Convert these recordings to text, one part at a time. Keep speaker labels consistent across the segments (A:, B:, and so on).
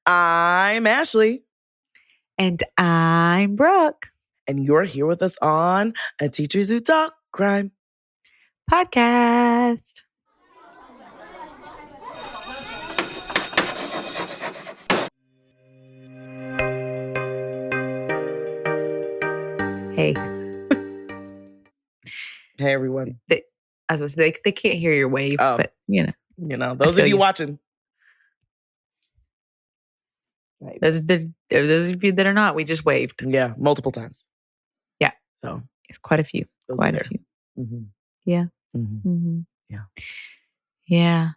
A: I'm Ashley.
B: And I'm Brooke.
A: And you're here with us on A Teachers Who Talk Crime
B: podcast. Hey.
A: Hey, everyone.
B: I was supposed to say, they can't hear your wave, but
A: you know, those of you watching.
B: Right. Those of you that are not, we just waved.
A: Yeah, multiple times.
B: Yeah.
A: So
B: it's quite a few. Quite a few.
A: Mm-hmm.
B: Yeah.
A: Mm-hmm.
B: Mm-hmm.
A: Yeah.
B: Yeah.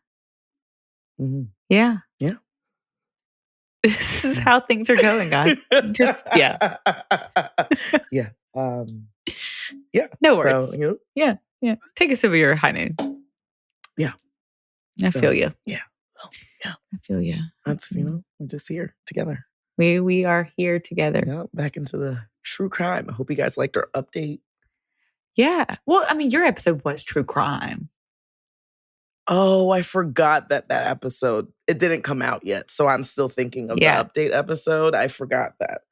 A: Mm-hmm.
B: Yeah.
A: Yeah.
B: This is how things are going, guys. Just, yeah.
A: Yeah. Yeah.
B: No words.
A: So,
B: Yeah. Take a sip of your high noon.
A: Yeah.
B: I feel you.
A: Yeah. Well, yeah.
B: I feel you.
A: That's, we're just here together.
B: We are here together.
A: Yeah. Back into the true crime. I hope you guys liked our update.
B: Yeah. Well, I mean, your episode was true crime.
A: Oh, I forgot that episode, it didn't come out yet. So I'm still thinking of the update episode. I forgot that.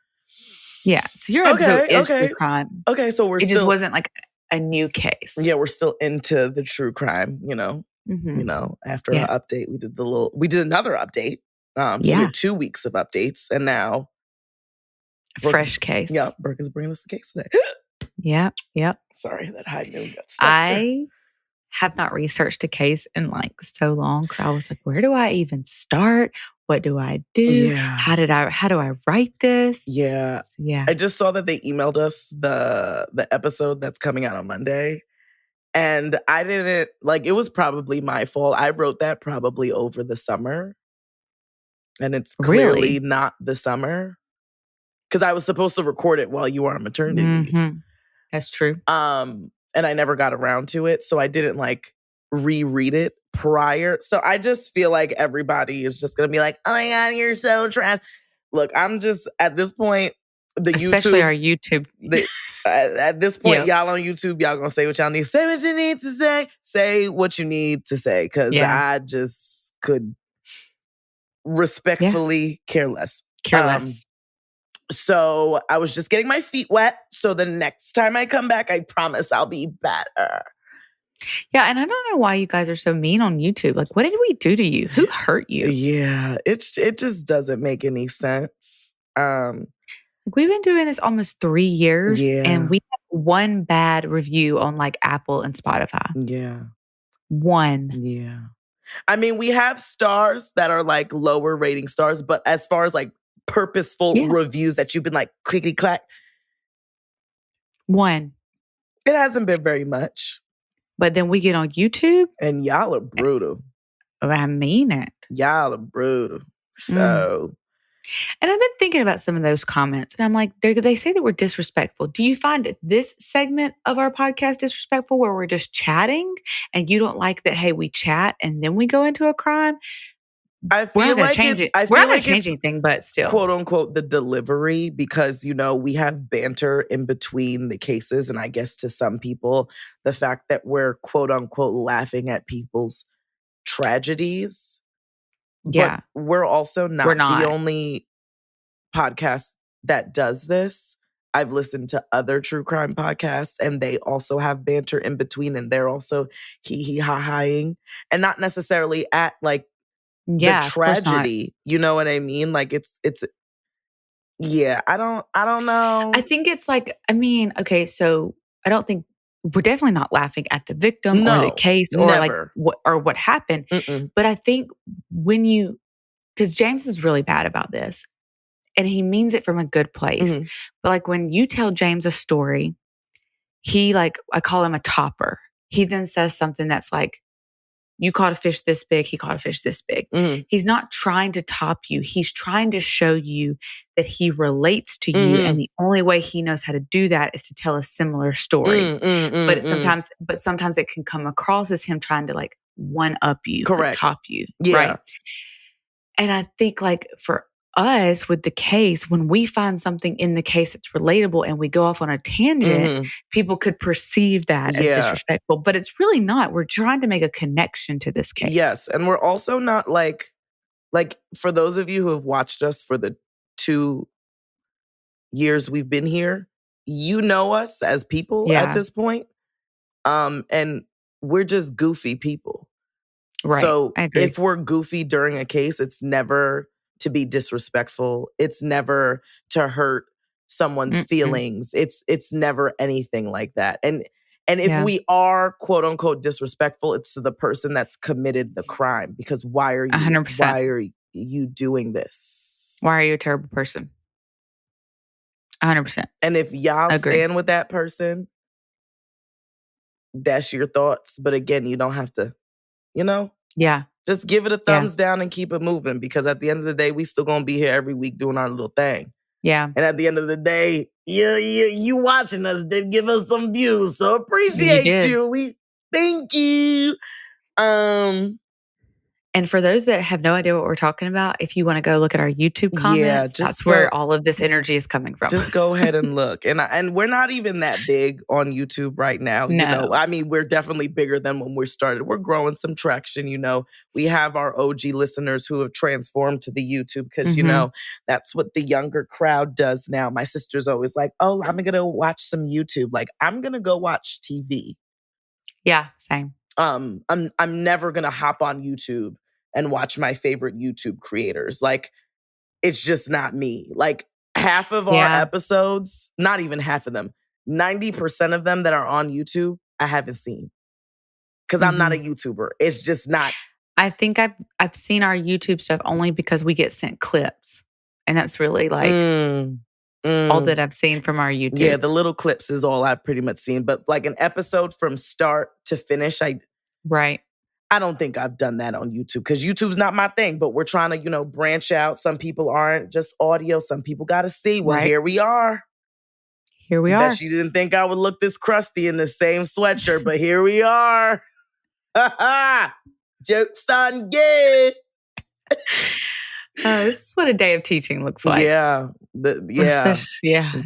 B: Yeah. So your episode is true crime.
A: Okay. So
B: it just wasn't like a new case.
A: Yeah. We're still into the true crime, after our update, we did another update. So we had 2 weeks of updates and now.
B: Fresh case.
A: Yeah. Brooke is bringing us the case today.
B: Yep.
A: Sorry, that high noon got stuck
B: I have not researched a case in so long. So I was like, where do I even start? What do I do?
A: Yeah.
B: How do I write this?
A: Yeah.
B: So, yeah.
A: I just saw that they emailed us the episode that's coming out on Monday. And I didn't, it was probably my fault. I wrote that probably over the summer. And it's clearly not the summer. Because I was supposed to record it while you were on maternity leave.
B: That's true.
A: And I never got around to it. So I didn't reread it prior. So I just feel like everybody is just going to be like, oh my God, you're so trash. Look, I'm just, at this point,
B: especially our YouTube.
A: At this point, y'all on YouTube, y'all going to say what y'all need. Say what you need to say. Say what you need to say. Because I just could respectfully care less. So I was just getting my feet wet. So the next time I come back, I promise I'll be better.
B: Yeah, and I don't know why you guys are so mean on YouTube. What did we do to you? Who hurt you?
A: Yeah, it just doesn't make any sense.
B: We've been doing this almost 3 years, and we have one bad review on Apple and Spotify.
A: Yeah.
B: One.
A: Yeah. I mean, we have stars that are lower rating stars, but as far as purposeful reviews that you've been clickety clack.
B: One.
A: It hasn't been very much.
B: But then we get on YouTube.
A: And y'all are brutal.
B: I mean it.
A: Y'all are brutal. So.
B: And I've been thinking about some of those comments. And I'm like, they say that we're disrespectful. Do you find this segment of our podcast disrespectful where we're just chatting and you don't like that, hey, we chat and then we go into a crime?
A: I feel
B: we're not going to change it. We're not going to change anything, but still.
A: Quote unquote, the delivery, because, we have banter in between the cases. And I guess to some people, the fact that we're quote unquote laughing at people's tragedies.
B: Yeah.
A: But we're also not the only podcast that does this. I've listened to other true crime podcasts and they also have banter in between and they're also hee ha-haing and not necessarily at the tragedy, you know what I mean? It's I don't know.
B: I think it's okay, so I don't think we're definitely not laughing at the victim or the case or what happened.
A: Mm-mm.
B: But I think because James is really bad about this and he means it from a good place.
A: Mm-hmm.
B: But when you tell James a story, he I call him a topper. He then says something that's you caught a fish this big, he caught a fish this big.
A: Mm-hmm.
B: He's not trying to top you. He's trying to show you that he relates to you. And the only way he knows how to do that is to tell a similar story. But sometimes it can come across as him trying to one up you, top you.
A: Yeah.
B: Right. And I think for us with the case, when we find something in the case that's relatable and we go off on a tangent, people could perceive that as disrespectful, but it's really not. We're trying to make a connection to this case.
A: Yes. And we're also not like, for those of you who have watched us for the 2 years we've been here, you know us as people at this point. And we're just goofy people.
B: Right.
A: So
B: I agree.
A: if we're goofy during a case, it's never to be disrespectful. It's never to hurt someone's feelings. It's never anything like that. And if we are quote unquote disrespectful, it's to the person that's committed the crime. Because why are you
B: 100%.
A: why are you doing this?
B: Why are you a terrible person? 100%.
A: And if y'all stand with that person, that's your thoughts. But again, you don't have to,
B: Yeah.
A: Just give it a thumbs down and keep it moving, because at the end of the day, we still gonna be here every week doing our little thing.
B: Yeah.
A: And at the end of the day, you watching us did give us some views, so appreciate you. We thank you.
B: And for those that have no idea what we're talking about, if you want to go look at our YouTube comments, that's where all of this energy is coming from.
A: Just go ahead and look. And we're not even that big on YouTube right now.
B: No.
A: I mean, we're definitely bigger than when we started. We're growing some traction, We have our OG listeners who have transformed to the YouTube because, that's what the younger crowd does now. My sister's always like, oh, I'm going to watch some YouTube. Like, I'm going to go watch TV.
B: Yeah, same.
A: I'm never going to hop on YouTube and watch my favorite YouTube creators. Like, it's just not me. Like, half of our episodes, not even half of them, 90% of them that are on YouTube, I haven't seen. Because I'm not a YouTuber. It's just not.
B: I think I've seen our YouTube stuff only because we get sent clips. And that's really like all that I've seen from our YouTube.
A: Yeah, the little clips is all I've pretty much seen. But like an episode from start to finish, I don't think I've done that on YouTube because YouTube's not my thing, but we're trying to, branch out. Some people aren't just audio. Some people got to see. Well, here we are.
B: Here we are.
A: Bet you didn't think I would look this crusty in the same sweatshirt, but here we are. Jokes on you.
B: This is what a day of teaching looks like.
A: Yeah.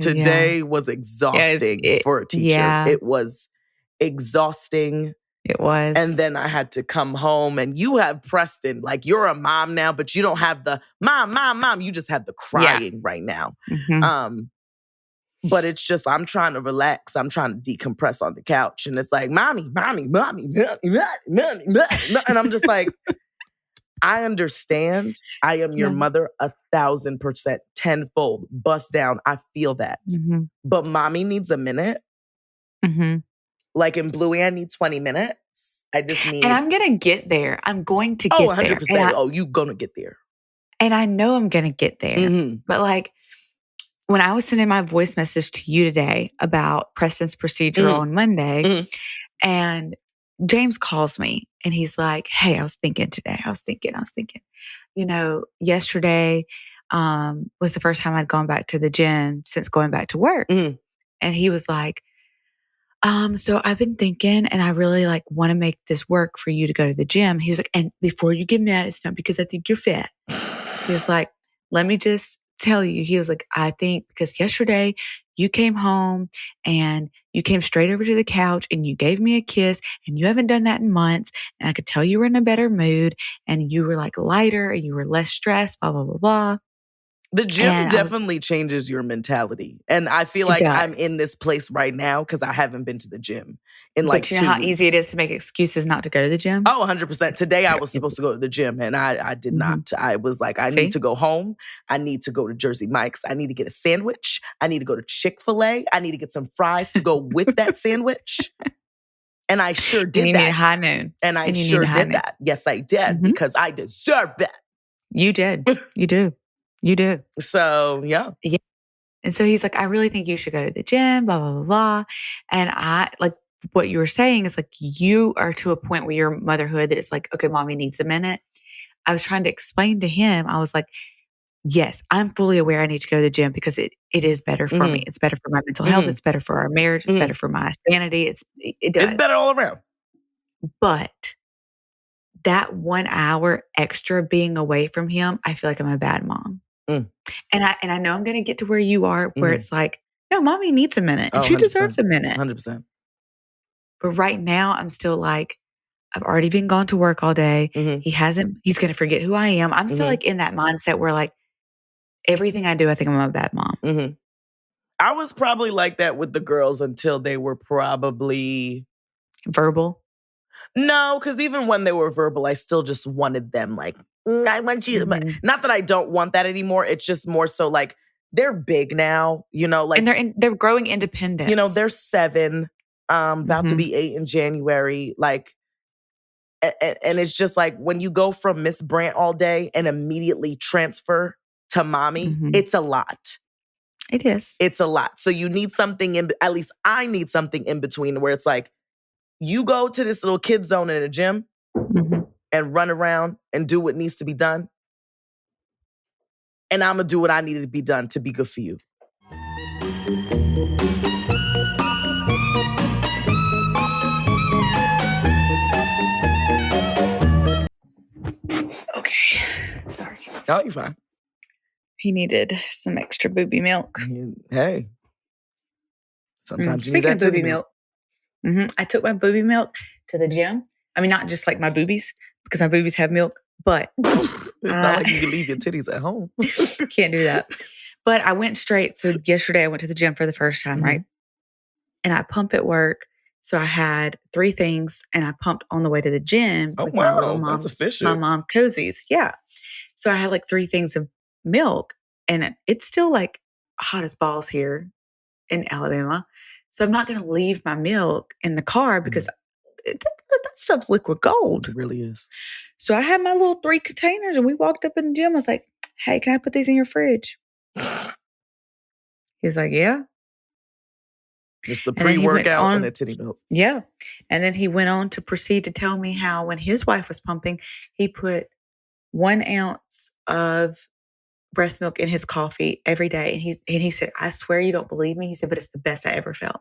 A: Today was exhausting for a teacher.
B: Yeah.
A: It was exhausting.
B: It was.
A: And then I had to come home, and you have Preston. Like, you're a mom now, but you don't have the mom. You just have the crying right now. But it's just, I'm trying to relax. I'm trying to decompress on the couch. And it's like, mommy. And I'm just like, I understand. I am your mother 1,000%, tenfold. Bust down. I feel that. But mommy needs a minute. Like in Bluey, I need 20 minutes. I just need...
B: And I'm going to get there. I'm going to get
A: 100%.
B: there.
A: You're going to get there.
B: And I know I'm going to get there. But like, when I was sending my voice message to you today about Preston's procedure on Monday, and James calls me and he's like, hey, I was thinking today. I was thinking, yesterday was the first time I'd gone back to the gym since going back to work. And he was like, so I've been thinking, and I really want to make this work for you to go to the gym. He was like, and before you get mad, it's not because I think you're fat. He was like, let me just tell you. He was like, I think because yesterday you came home and you came straight over to the couch and you gave me a kiss, and you haven't done that in months. And I could tell you were in a better mood, and you were lighter and you were less stressed, blah, blah, blah, blah.
A: The gym definitely changes your mentality. And I feel like I'm in this place right now because I haven't been to the gym in 2 weeks.
B: But you know how easy it is to make excuses not to go to the gym?
A: Oh, 100%. Today I was supposed to go to the gym and I did not. I was like, I need to go home. I need to go to Jersey Mike's. I need to get a sandwich. I need to go to Chick-fil-A. I need to get some fries to go with that sandwich. And I sure did that.
B: You need a high noon.
A: And I sure did that. Yes, I did because I deserve that.
B: You did. You do. You do.
A: So, yeah.
B: Yeah. And so he's like, I really think you should go to the gym, blah, blah, blah, blah. And I, what you were saying is you are to a point where your motherhood that it's okay, mommy needs a minute. I was trying to explain to him, I was like, yes, I'm fully aware I need to go to the gym because it is better for me. It's better for my mental health. It's better for our marriage. It's better for my sanity. It does.
A: It's better all around.
B: But that 1 hour extra being away from him, I feel like I'm a bad mom. And I know I'm going to get to where you are, where it's no, mommy needs a minute and she deserves a minute.
A: 100%.
B: But right now I'm still I've already been gone to work all day. He's going to forget who I am. I'm still like in that mindset where like everything I do, I think I'm a bad mom.
A: I was probably like that with the girls until they were probably
B: verbal.
A: No, because even when they were verbal, I still just wanted them like, I want you. Not that I don't want that anymore. It's just more so like they're big now, you know, like
B: and they're growing independent.
A: You know, they're 7, about to be 8 in January. Like, and it's just like when you go from Miss Brant all day and immediately transfer to mommy, it's a lot.
B: It is.
A: It's a lot. So you need something at least I need something in between where it's like, you go to this little kid zone in a gym and run around and do what needs to be done. And I'm going to do what I needed to be done to be good for you.
B: Okay. Sorry.
A: Oh, you're fine.
B: He needed some extra booby milk.
A: Hey. Sometimes you need that
B: booby milk. I took my booby milk to the gym. I mean, not just like my boobies, because my boobies have milk, but
A: it's not like you can leave your titties at home.
B: Can't do that. But I went straight. So yesterday I went to the gym for the first time, right? And I pump at work. So I had 3 things and I pumped on the way to the gym with my little mom,
A: that's efficient.
B: My mom cozies. Yeah. So I had like 3 things of milk and it's still like hot as balls here in Alabama. So I'm not going to leave my milk in the car because that stuff's liquid gold.
A: It really is.
B: So I had my little 3 containers and we walked up in the gym. I was like, hey, can I put these in your fridge? He was like, yeah.
A: It's the pre-workout and the titty milk.
B: Yeah. And then he went on to proceed to tell me how when his wife was pumping, he put 1 ounce of breast milk in his coffee every day. And he said, I swear you don't believe me. He said, but it's the best I ever felt.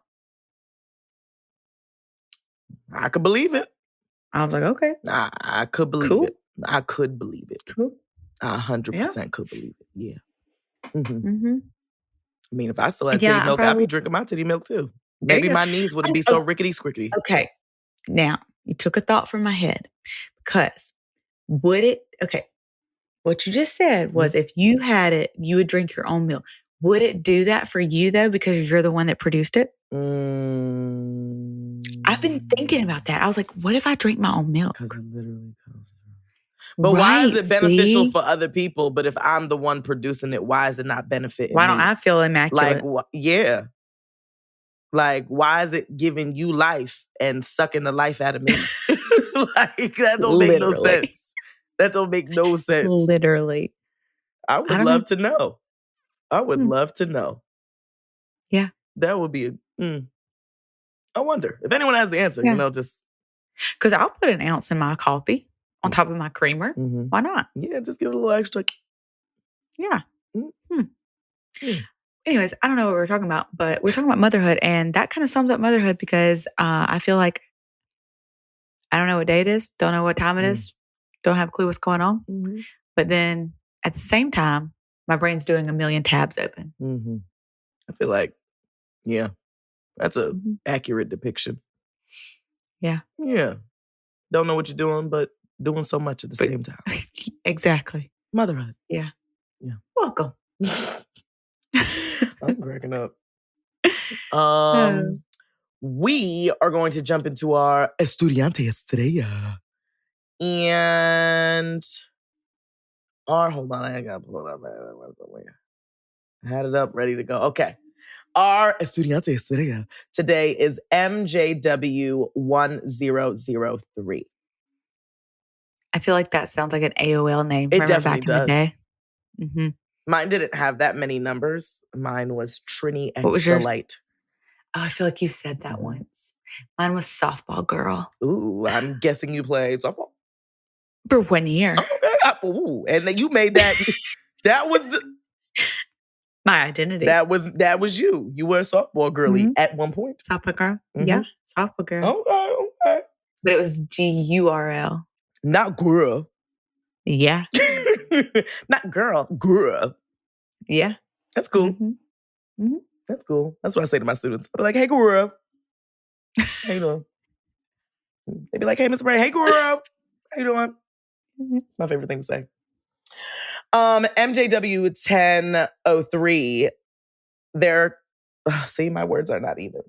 A: I could believe it.
B: I was like, okay.
A: I could believe it. I could believe it.
B: Cool.
A: I 100% could believe it. Yeah. I mean, if I still had titty milk, I'd be drinking my titty milk too. Maybe my knees wouldn't be so rickety-scrickety.
B: Okay. Now, you took a thought from my head because what you just said was if you had it, you would drink your own milk. Would it do that for you though because you're the one that produced it? I've been thinking about that. I was like, what if I drink my own milk?
A: Because it literally comes from. But why is it beneficial for other people? But if I'm the one producing it, why is it not benefiting
B: Why don't I feel immaculate?
A: Like, yeah. Like, why is it giving you life and sucking the life out of me? Like, that don't make no sense. That don't make no sense.
B: Literally.
A: I would love to know. I would love to know.
B: Yeah.
A: That would be I wonder. If anyone has the answer, you know, just.
B: Because I'll put 1 ounce in my coffee on top of my creamer. Why not?
A: Yeah, just give it a little extra.
B: Yeah. Anyways, I don't know what we're talking about, but we're talking about motherhood. And that kind of sums up motherhood because I feel like I don't know what day it is. Don't know what time it is. Don't have a clue what's going on. But then at the same time, my brain's doing a million tabs open.
A: I feel like, yeah, that's a accurate depiction.
B: Yeah.
A: Yeah. Don't know what you're doing, but doing so much at the same time.
B: Exactly.
A: Motherhood.
B: Yeah.
A: Yeah.
B: Welcome.
A: I'm cracking up. We are going to jump into our Estudiante Estrella. And hold on, I gotta pull it up. I had it up, ready to go. Okay. Our Estudiante Estrella today is MJW1003.
B: I feel like that sounds like an AOL name.
A: It definitely does.
B: In the day?
A: Mine didn't have that many numbers. Mine was Trini X Delight.
B: Oh, I feel like you said that once. Mine was Softball Girl.
A: Ooh, I'm guessing you played softball?
B: For 1 year.
A: Okay. Ooh, and then you made that. That was
B: my identity.
A: That was you. You were a softball girly at one point.
B: Softball girl. Yeah, softball girl.
A: Okay.
B: But it was GURL.
A: Not girl.
B: Yeah.
A: Not girl. Girl.
B: Yeah.
A: That's cool. That's cool. That's what I say to my students. I'll be like, hey, girl. How you doing? They'd be like, hey, Miss Bray, hey, girl. How you doing? It's my favorite thing to say. MJW 1003. See, my words are not even.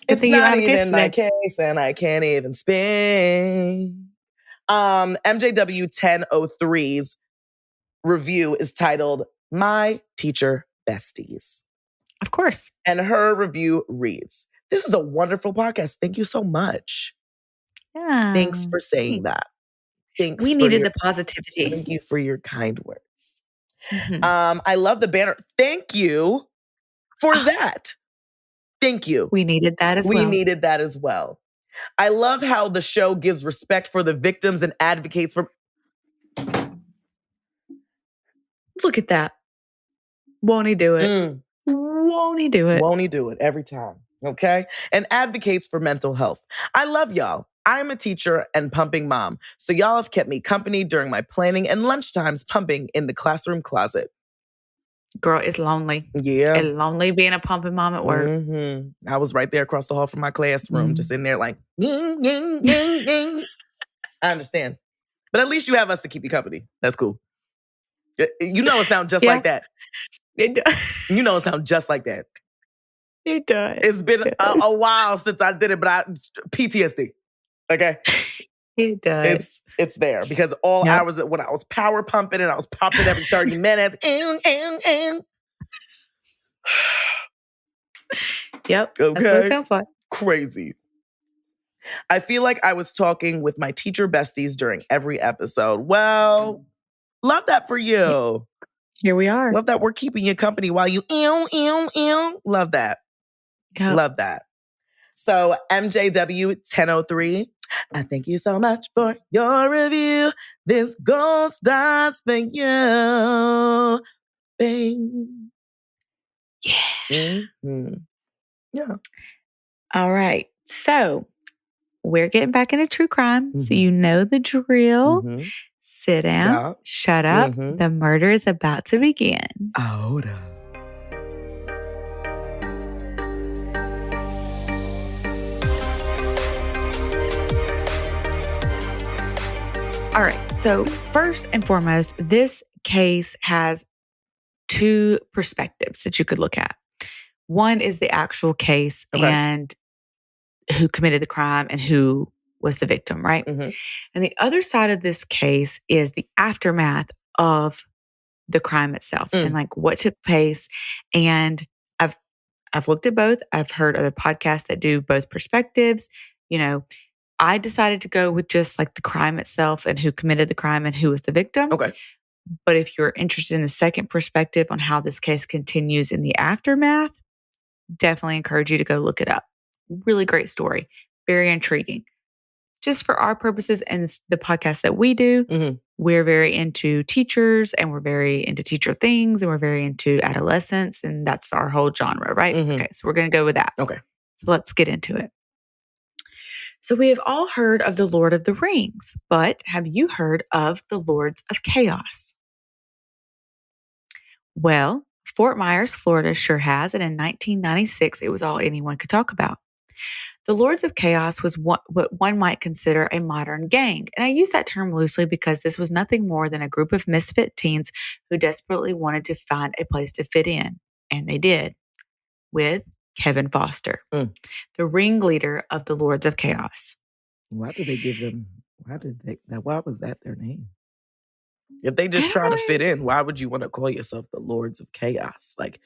A: It's not even my case, and I can't even spin. MJW 1003's review is titled My Teacher Besties.
B: Of course.
A: And her review reads, this is a wonderful podcast. Thank you so much.
B: Yeah.
A: Thanks for saying that. Thanks.
B: We needed the positivity.
A: Thank you for your kind words. I love the banner. Thank you for that. Thank you.
B: We needed that as well.
A: We needed that as well. I love how the show gives respect for the victims and advocates for...
B: Look at that. Won't he do it? Won't he do it?
A: Won't he do it every time? Okay? And advocates for mental health. I love y'all. I'm a teacher and pumping mom, so y'all have kept me company during my planning and lunchtimes pumping in the classroom closet.
B: Girl, it's lonely.
A: Yeah.
B: It's lonely being a pumping mom at work.
A: I was right there across the hall from my classroom, just in there like, ying, ying, ying, ying. I understand. But at least you have us to keep you company. That's cool. You know it sounds just like that.
B: It does.
A: You know it sounds just like that.
B: It does.
A: It's been a while since I did it, but PTSD. Okay?
B: It does.
A: It's there because all hours that when I was power pumping and I was pumping every 30 minutes.
B: Yep.
A: Okay.
B: That's what it sounds like.
A: Crazy. I feel like I was talking with my teacher besties during every episode. Well, love that for you.
B: Here we are.
A: Love that we're keeping you company while you Love that.
B: Yep.
A: Love that. So MJW 1003, I thank you so much for your review. This gold stars for you. Bing.
B: Yeah.
A: Yeah.
B: All right. So we're getting back into true crime. So you know the drill. Sit down. Shut up. The murder is about to begin.
A: Ahora.
B: All right. So first and foremost, this case has two perspectives that you could look at. One is the actual case and who committed the crime and who was the victim, right? And the other side of this case is the aftermath of the crime itself and like what took place. And I've looked at both. I've heard other podcasts that do both perspectives. You know, I decided to go with just like the crime itself and who committed the crime and who was the victim.
A: Okay.
B: But if you're interested in the second perspective on how this case continues in the aftermath, definitely encourage you to go look it up. Really great story. Very intriguing. Just for our purposes and the podcast that we do, we're very into teachers and we're very into teacher things and we're very into adolescence and that's our whole genre, right? Okay, so we're going to go with that.
A: Okay.
B: So let's get into it. So we have all heard of the Lord of the Rings, but have you heard of the Lords of Chaos? Well, Fort Myers, Florida sure has, and in 1996, it was all anyone could talk about. The Lords of Chaos was what one might consider a modern gang. And I use that term loosely because this was nothing more than a group of misfit teens who desperately wanted to find a place to fit in. And they did, with Kevin Foster, the ringleader of the Lords of Chaos.
A: Why was that their name? If they just try to fit in, why would you want to call yourself the Lords of Chaos? Like,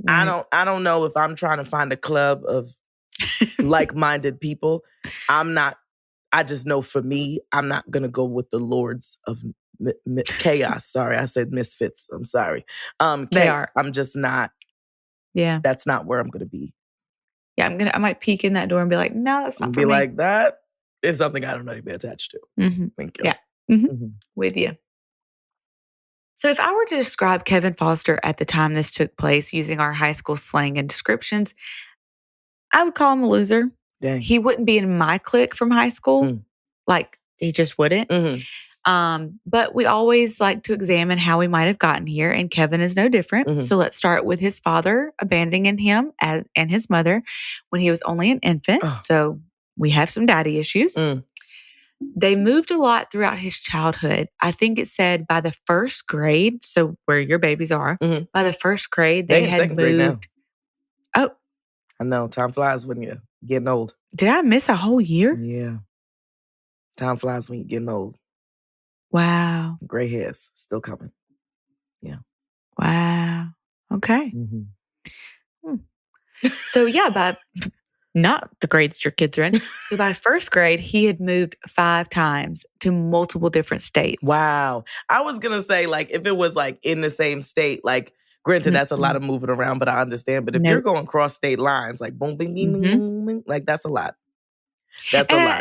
A: I don't know if I'm trying to find a club of like-minded people. I just know for me, I'm not going to go with the Lords of Chaos. Sorry, I said Misfits. I'm sorry.
B: They are.
A: I'm just not.
B: Yeah.
A: That's not where I'm going to be.
B: Yeah, I might peek in that door and be like, no, that's not for me.
A: Be like, that is something I don't know to be attached to. Thank you.
B: Yeah. With you. So if I were to describe Kevin Foster at the time this took place using our high school slang and descriptions, I would call him a loser.
A: Dang.
B: He wouldn't be in my clique from high school. Like, he just wouldn't. But we always like to examine how we might have gotten here, and Kevin is no different. So let's start with his father abandoning him and his mother when he was only an infant. So we have some daddy issues. They moved a lot throughout his childhood. I think it said by the first grade, so where your babies are, by the first grade, they had moved. Oh.
A: I know. Time flies when you're getting old.
B: Did I miss a whole year?
A: Yeah. Time flies when you're getting old.
B: Wow.
A: Gray hairs still coming. Yeah.
B: Wow. Okay. So yeah, but not the grades your kids are in. So by first grade, he had moved 5 times to multiple different states.
A: Wow. I was going to say, like, if it was like in the same state, like, granted, that's a lot of moving around, but I understand. But if you're going cross state lines, like, boom, bing, bing, bing, bing, like, that's a lot. That's a lot.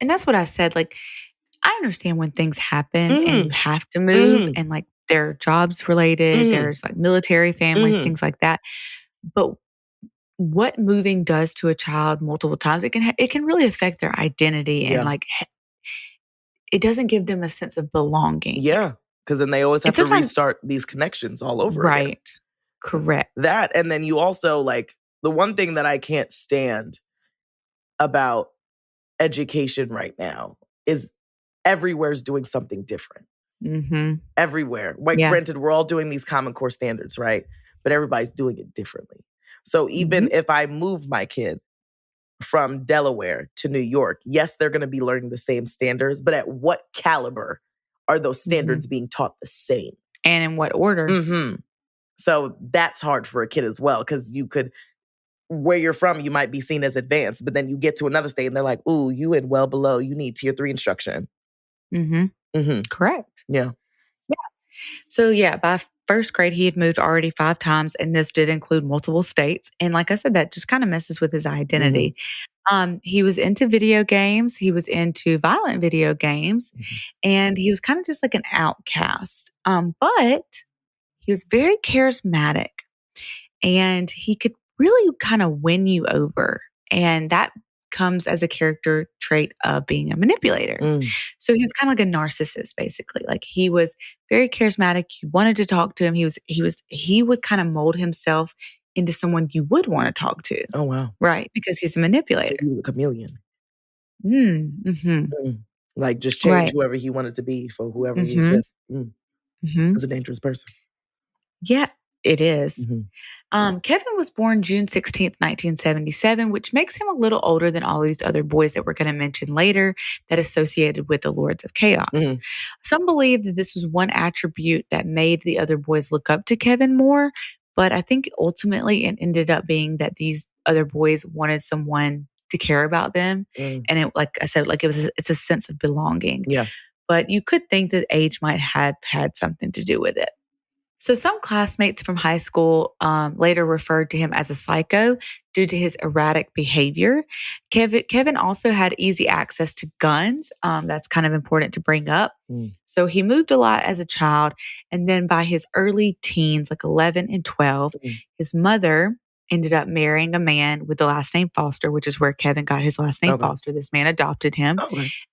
B: And that's what I said. Like, I understand when things happen and you have to move and like they're jobs related, there's like military families, things like that. But what moving does to a child multiple times, it can really affect their identity and like it doesn't give them a sense of belonging.
A: Yeah, because then they always have to restart these connections all over again.
B: Right. Correct.
A: That, and then you also, like, the one thing that I can't stand about education right now is everywhere's doing something different. Everywhere. Like, granted, we're all doing these Common Core standards, right? But everybody's doing it differently. So even if I move my kid from Delaware to New York, yes, they're going to be learning the same standards, but at what caliber are those standards being taught the same?
B: And in what order?
A: So that's hard for a kid as well, because you could, where you're from, you might be seen as advanced, but then you get to another state and they're like, ooh, you in well below, you need tier 3 instruction.
B: Correct.
A: Yeah.
B: So yeah, by first grade, he had moved already 5 times, and this did include multiple states. And like I said, that just kind of messes with his identity. He was into video games. He was into violent video games, and he was kind of just like an outcast. But he was very charismatic, and he could really kind of win you over. And that comes as a character trait of being a manipulator. So he was kind of like a narcissist, basically. Like, he was very charismatic. You wanted to talk to him. He would kind of mold himself into someone you would want to talk to.
A: Oh, wow.
B: Right. Because he's a manipulator.
A: So he was a chameleon. Like, just change whoever he wanted to be for whoever he's with. That's a dangerous person.
B: Yeah, it is. Kevin was born June 16th, 1977, which makes him a little older than all these other boys that we're going to mention later that associated with the Lords of Chaos. Some believe that this was one attribute that made the other boys look up to Kevin more, but I think ultimately it ended up being that these other boys wanted someone to care about them. And it, like I said, like it's a sense of belonging.
A: Yeah.
B: But you could think that age might have had something to do with it. So some classmates from high school later referred to him as a psycho due to his erratic behavior. Kevin also had easy access to guns. That's kind of important to bring up. So he moved a lot as a child. And then by his early teens, like 11 and 12, his mother ended up marrying a man with the last name Foster, which is where Kevin got his last name Foster. This man adopted him.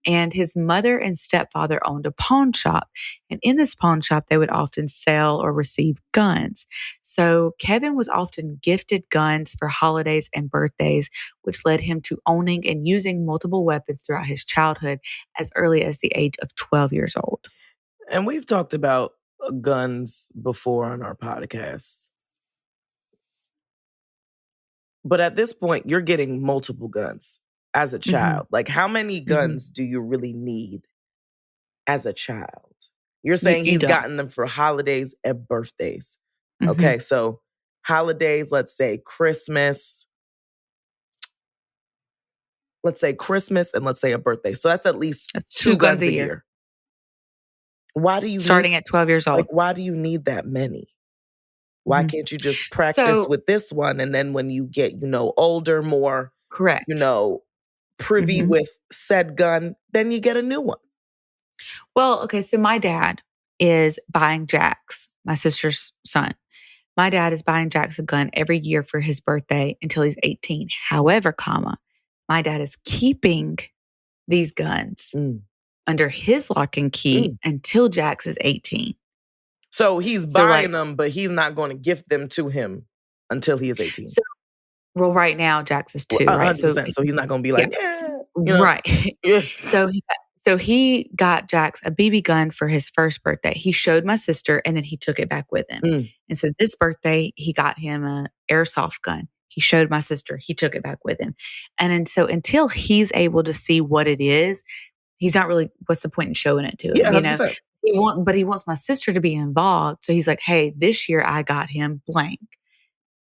B: And his mother and stepfather owned a pawn shop. And in this pawn shop, they would often sell or receive guns. So Kevin was often gifted guns for holidays and birthdays, which led him to owning and using multiple weapons throughout his childhood as early as the age of 12 years old.
A: And we've talked about guns before on our podcast. But at this point, you're getting multiple guns as a child. Like, how many guns do you really need as a child? You're saying he's gotten them for holidays and birthdays. Okay, so holidays, let's say Christmas. Let's say Christmas and let's say a birthday. So that's at least 2 guns a year. Why do you
B: starting at 12 years old?
A: Like, why do you need that many? Why can't you just practice with this one? And then when you get, older, more,
B: correct,
A: privy with said gun, then you get a new one.
B: Well, okay. So my dad is buying Jax, my sister's son. My dad is buying Jax a gun every year for his birthday until he's 18. However, my dad is keeping these guns under his lock and key until Jax is 18.
A: So he's buying them, but he's not going to gift them to him until he is 18.
B: Well, right now, Jax is 2, right?
A: 100%. So he's not going to be like, yeah.
B: Right.
A: Yeah.
B: So he got Jax a BB gun for his first birthday. He showed my sister, and then he took it back with him. And so this birthday, he got him an airsoft gun. He showed my sister. He took it back with him. And so until he's able to see what it is, he's not really, what's the point in showing it to him?
A: Yeah, 100%.
B: But he wants my sister to be involved. So he's like, hey, this year I got him blank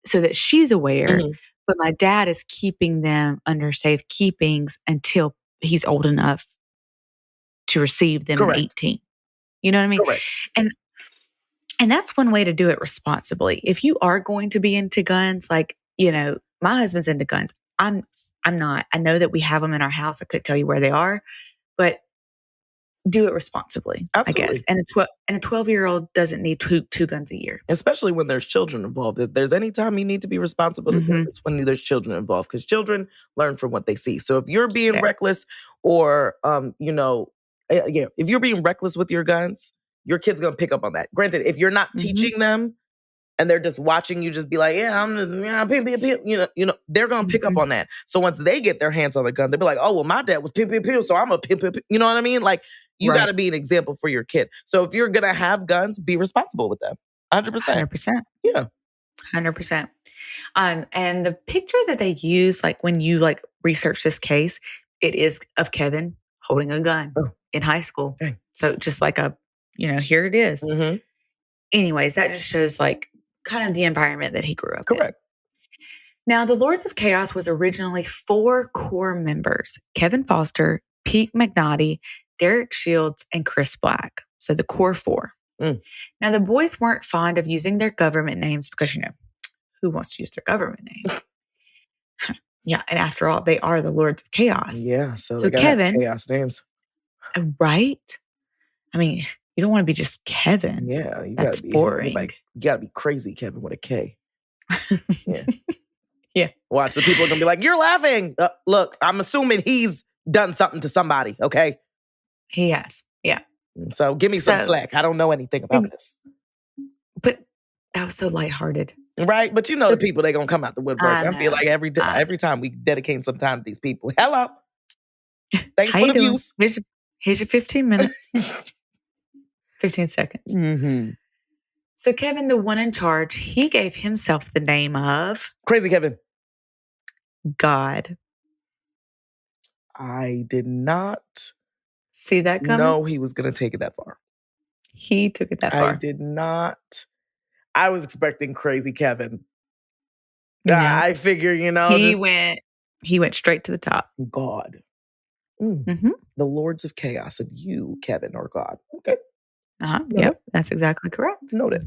B: so that she's aware. But my dad is keeping them under safekeepings until he's old enough to receive them at 18. You know what I mean?
A: Correct.
B: And that's one way to do it responsibly. If you are going to be into guns, like, my husband's into guns. I'm not. I know that we have them in our house. I couldn't tell you where they are, but do it responsibly,
A: Absolutely.
B: I guess. And a 12-year-old doesn't need two guns a year.
A: Especially when there's children involved. If there's any time you need to be responsible, it's when there's children involved, because children learn from what they see. So if you're being reckless or, if you're being reckless with your guns, your kid's going to pick up on that. Granted, if you're not teaching them and they're just watching you just be like, I'm just, pimp, they're going to pick up on that. So once they get their hands on the gun, they'll be like, oh, well, my dad was pimp, so I'm a pimp. You know what I mean? Like, you got to be an example for your kid. So if you're going to have guns, be responsible with them. 100%.
B: 100%.
A: Yeah.
B: 100%. And the picture that they use, like when you research this case, it is of Kevin holding a gun in high school.
A: Dang.
B: So just like here it is. Anyways, that just shows kind of the environment that he grew up in.
A: Correct.
B: Now, the Lords of Chaos was originally 4 core members: Kevin Foster, Pete McNaughty, Derek Shields, and Chris Black. So the core 4. Now, the boys weren't fond of using their government names because, who wants to use their government name? Yeah, and after all, they are the Lords of Chaos.
A: Yeah, so they got Kevin, chaos names.
B: Right? I mean, you don't want to be just Kevin.
A: Yeah,
B: that's boring.
A: You got to be crazy Kevin with a K. Yeah.
B: Yeah.
A: Watch, the people are going to be like, you're laughing. Look, I'm assuming he's done something to somebody, okay?
B: He has, yeah.
A: So give me some slack. I don't know anything about this.
B: But that was so lighthearted.
A: Right? But the people, they're going to come out the woodwork. I feel like every time we dedicate some time to these people. Hello. Thanks for the views.
B: Here's your 15 minutes. 15 seconds. So Kevin, the one in charge, he gave himself the name of...
A: Crazy Kevin.
B: God.
A: I did not...
B: see that coming?
A: No, he was going to take it that far.
B: He took it that far.
A: I did not. I was expecting Crazy Kevin.
B: No.
A: I figure,
B: he went straight to the top.
A: God. The Lords of Chaos, and you, Kevin, are God. Okay.
B: Yep, that's exactly correct.
A: Noted.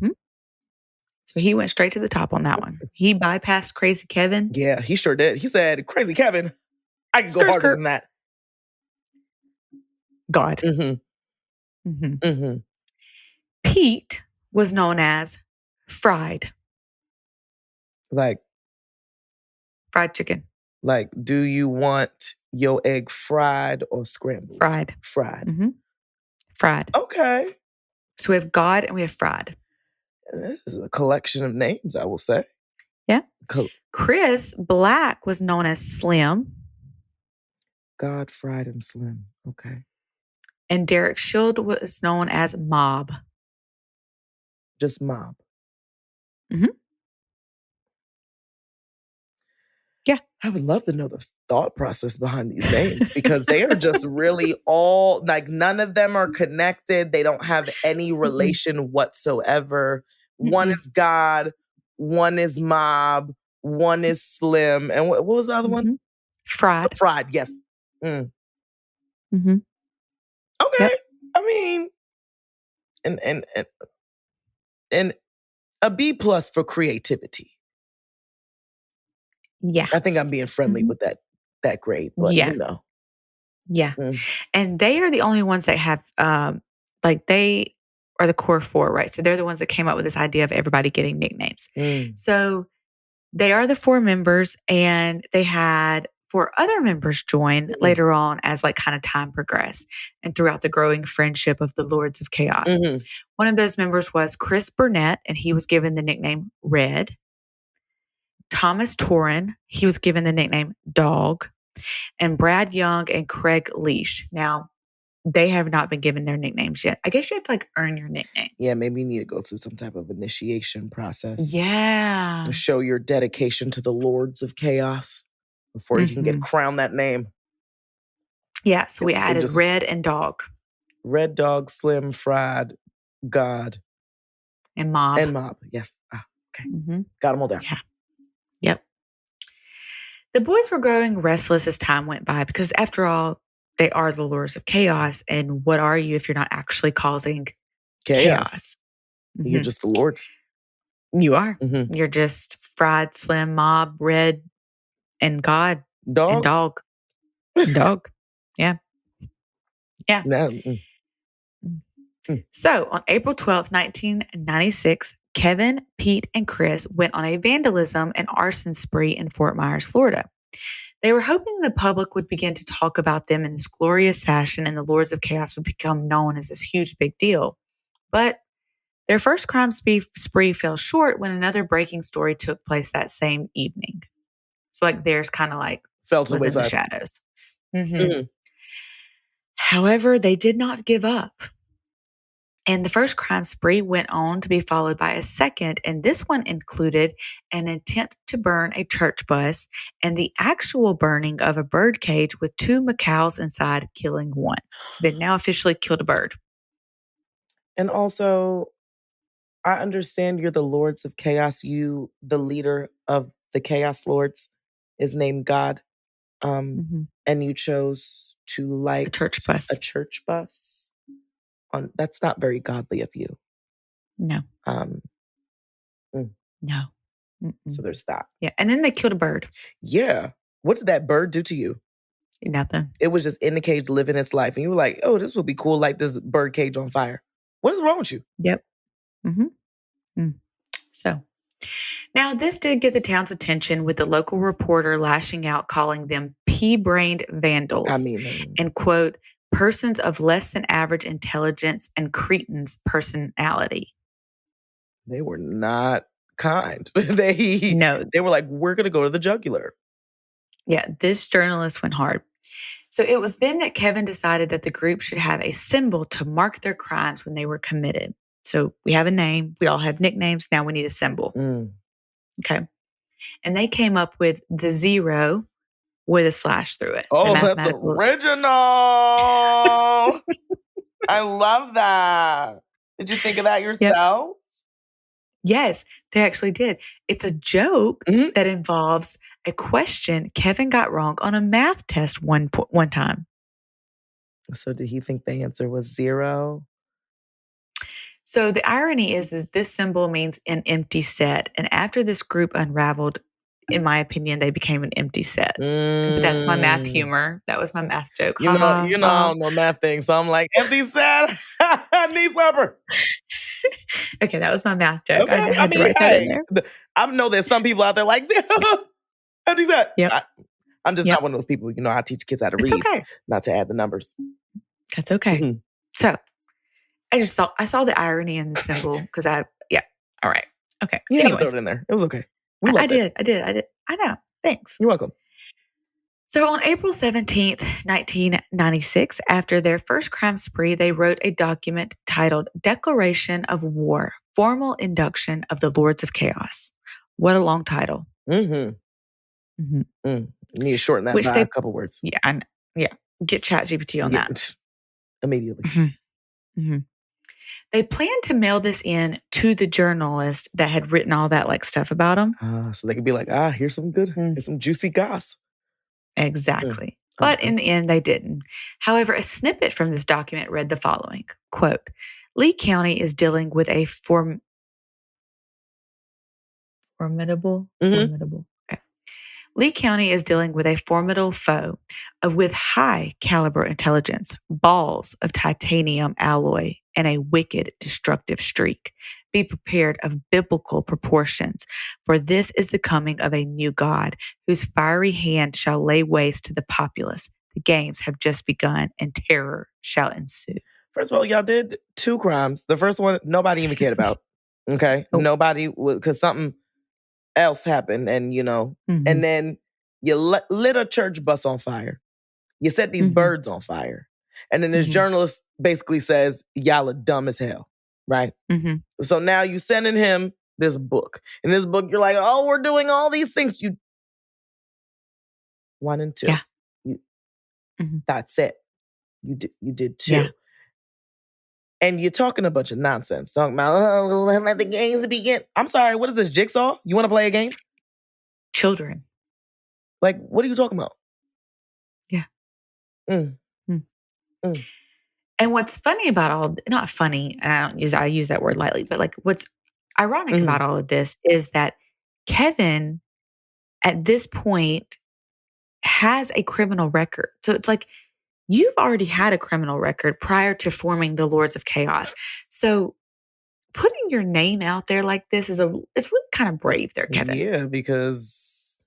B: So he went straight to the top on that one. He bypassed Crazy Kevin.
A: Yeah, he sure did. He said, Crazy Kevin, I can go harder than that.
B: God. Pete was known as Fried.
A: Like?
B: Fried chicken.
A: Like, do you want your egg fried or scrambled?
B: Fried.
A: Fried.
B: Fried.
A: Okay.
B: So we have God and we have Fried.
A: This is a collection of names, I will say.
B: Yeah. Chris Black was known as Slim.
A: God, Fried, and Slim. Okay.
B: And Derek Shield was known as Mob.
A: Just Mob.
B: Yeah.
A: I would love to know the thought process behind these names, because they are just really all, none of them are connected. They don't have any relation whatsoever. One is God, one is Mob, one is Slim. And what was the other one?
B: Fried.
A: Fried, yes. Okay. Yep. I mean, and a B+ for creativity.
B: Yeah.
A: I think I'm being friendly with that grade, but
B: Yeah. And they are the only ones that have, they are the core 4, right? So they're the ones that came up with this idea of everybody getting nicknames. So they are the 4 members, and they had 4 other members join later on as kind of time progressed and throughout the growing friendship of the Lords of Chaos. One of those members was Chris Burnett, and he was given the nickname Red. Thomas Torrin, he was given the nickname Dog, and Brad Young and Craig Leash. Now, they have not been given their nicknames yet. I guess you have to earn your nickname.
A: Yeah, maybe you need to go through some type of initiation process.
B: Yeah.
A: Show your dedication to the Lords of Chaos before you can get crowned that name.
B: Yeah, so we added Red and Dog.
A: Red Dog, Slim, Fried, God.
B: And Mob.
A: Yes. Okay. Got them all down.
B: Yeah. Yep. The boys were growing restless as time went by because, after all, they are the Lords of Chaos. And what are you if you're not actually causing chaos?
A: You're just the Lords.
B: You are. You're just Fried, Slim, Mob, Red, and God.
A: Dog.
B: And Dog. Dog. Yeah. Yeah. So on April 12th, 1996, Kevin, Pete, and Chris went on a vandalism and arson spree in Fort Myers, Florida. They were hoping the public would begin to talk about them in this glorious fashion and the Lords of Chaos would become known as this huge big deal. But their first crime spree fell short when another breaking story took place that same evening. So theirs kind of
A: fell to the
B: wayside. In the shadows. However, they did not give up. And the first crime spree went on to be followed by a second, and this one included an attempt to burn a church bus and the actual burning of a bird cage with 2 macaws inside, killing one. So they've now officially killed a bird.
A: And also, I understand you're the Lords of Chaos. You, the leader of the Chaos Lords, is named God. And you chose to light
B: a church
A: bus. That's not very godly of you.
B: No. No.
A: So there's that.
B: Yeah. And then they killed a bird.
A: Yeah. What did that bird do to you?
B: Nothing.
A: It was just in the cage living its life. And you were like, oh, this would be cool, like this bird cage on fire. What is wrong with you?
B: Yep. So now this did get the town's attention, with the local reporter lashing out, calling them pea-brained vandals. And quote, persons of less than average intelligence and cretins personality.
A: They were not kind. They were like, we're going to go to the jugular.
B: Yeah, this journalist went hard. So it was then that Kevin decided that the group should have a symbol to mark their crimes when they were committed. So we have a name. We all have nicknames. Now we need a symbol. Okay. And they came up with the 0 with a slash through it.
A: Oh, that's original. I love that. Did you think of that yourself?
B: Yep. Yes, they actually did. It's a joke that involves a question Kevin got wrong on a math test one time.
A: So did he think the answer was 0?
B: So the irony is that this symbol means an empty set. And after this group unraveled, in my opinion, they became an empty set. But that's my math humor. That was my math joke.
A: You know, I don't know math things. So I'm like, empty set, knee slapper.
B: Okay, that was my math joke. Okay, I had to write that in there.
A: I know there's some people out there like, empty set.
B: Yep.
A: I'm just not one of those people. You know, I teach kids how to read, not to add the numbers.
B: That's okay. So I saw the irony in the symbol because all right. Okay.
A: You had to throw it in there. It was okay.
B: I did. I know. Thanks.
A: You're welcome.
B: So on April 17th, 1996, after their first crime spree, they wrote a document titled Declaration of War, Formal Induction of the Lords of Chaos. What a long title.
A: You need to shorten that by a couple words.
B: Yeah. Get ChatGPT on that.
A: Immediately.
B: They planned to mail this in to the journalist that had written all that stuff about them.
A: So they could be like, here's some good, here's some juicy goss.
B: Exactly. But in the end, they didn't. However, a snippet from this document read the following, quote, Lee County is dealing with a formidable. Okay. Lee County is dealing with a formidable foe with high caliber intelligence, balls of titanium alloy, and a wicked, destructive streak. Be prepared of biblical proportions, for this is the coming of a new God, whose fiery hand shall lay waste to the populace. The games have just begun, and terror shall ensue.
A: First of all, y'all did 2 crimes. The first one, nobody even cared about. Okay? Nobody, because something else happened, and and then you lit a church bus on fire. You set these birds on fire. And then this journalist basically says, y'all are dumb as hell, right? So now you sending him this book. In this book, you're like, oh, we're doing all these things. You 1 and 2.
B: Yeah.
A: That's it. You did 2.
B: Yeah.
A: And you're talking a bunch of nonsense. Talking about, let the games begin. I'm sorry, what is this, Jigsaw? You want to play a game?
B: Children.
A: Like, what are you talking about?
B: Yeah. And what's funny about not funny, and I use that word lightly, but like what's ironic about all of this is that Kevin, at this point, has a criminal record. So it's like, you've already had a criminal record prior to forming the Lords of Chaos. So putting your name out there like this it's really kind of brave there, Kevin.
A: Yeah, because...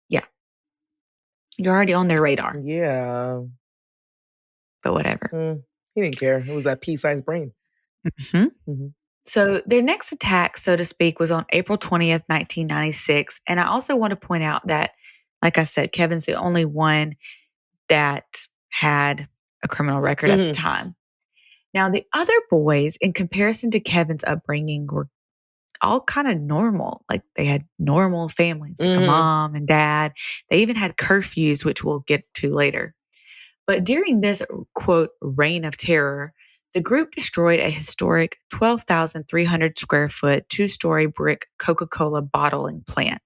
B: Yeah. You're already on their radar.
A: Yeah.
B: But whatever.
A: He didn't care. It was that pea-sized brain.
B: So their next attack, so to speak, was on April 20th, 1996. And I also want to point out that, like I said, Kevin's the only one that had a criminal record at the time. Now, the other boys, in comparison to Kevin's upbringing, were all kind of normal. Like, they had normal families, like a mom and dad. They even had curfews, which we'll get to later. But during this, quote, reign of terror, the group destroyed a historic 12,300 square foot, 2-story brick Coca-Cola bottling plant.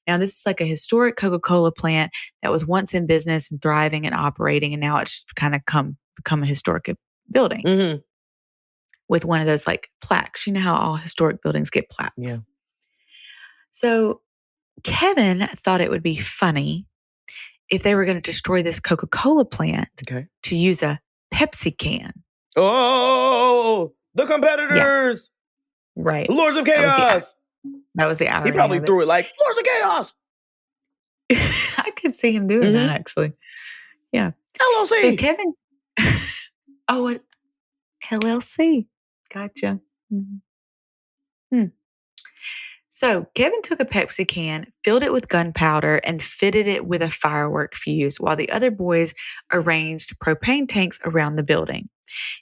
B: Now, this is like a historic Coca-Cola plant that was once in business and thriving and operating, and now it's just kind of become a historic building with one of those like plaques. You know how all historic buildings get plaques?
A: Yeah.
B: So Kevin thought it would be funny if they were going to destroy this Coca-Cola plant to use a Pepsi can.
A: Oh, the competitors.
B: Yeah. Right.
A: Lords of Chaos.
B: That was the irony.
A: He probably threw it like, Lords of Chaos.
B: I could see him doing that, actually. Yeah.
A: LLC.
B: So Kevin... Oh, LLC. Gotcha. So Kevin took a Pepsi can, filled it with gunpowder, and fitted it with a firework fuse while the other boys arranged propane tanks around the building.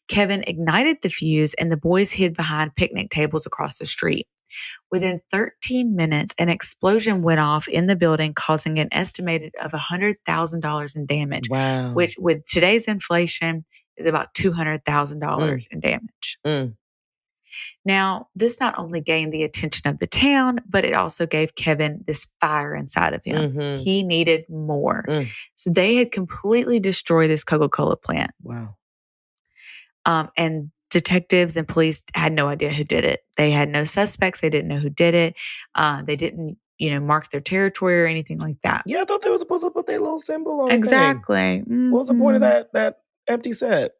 B: Kevin ignited the fuse and the boys hid behind picnic tables across the street. Within 13 minutes, an explosion went off in the building, causing an estimated of $100,000 in damage, which with today's inflation is about $200,000 in damage. Now, this not only gained the attention of the town, but it also gave Kevin this fire inside of him. He needed more. So they had completely destroyed this Coca-Cola plant.
A: Wow.
B: And detectives and police had no idea who did it. They had no suspects. They didn't know who did it. They didn't, mark their territory or anything like that.
A: Yeah, I thought they were supposed to put their little symbol on.
B: Exactly.
A: What was the point of that empty set?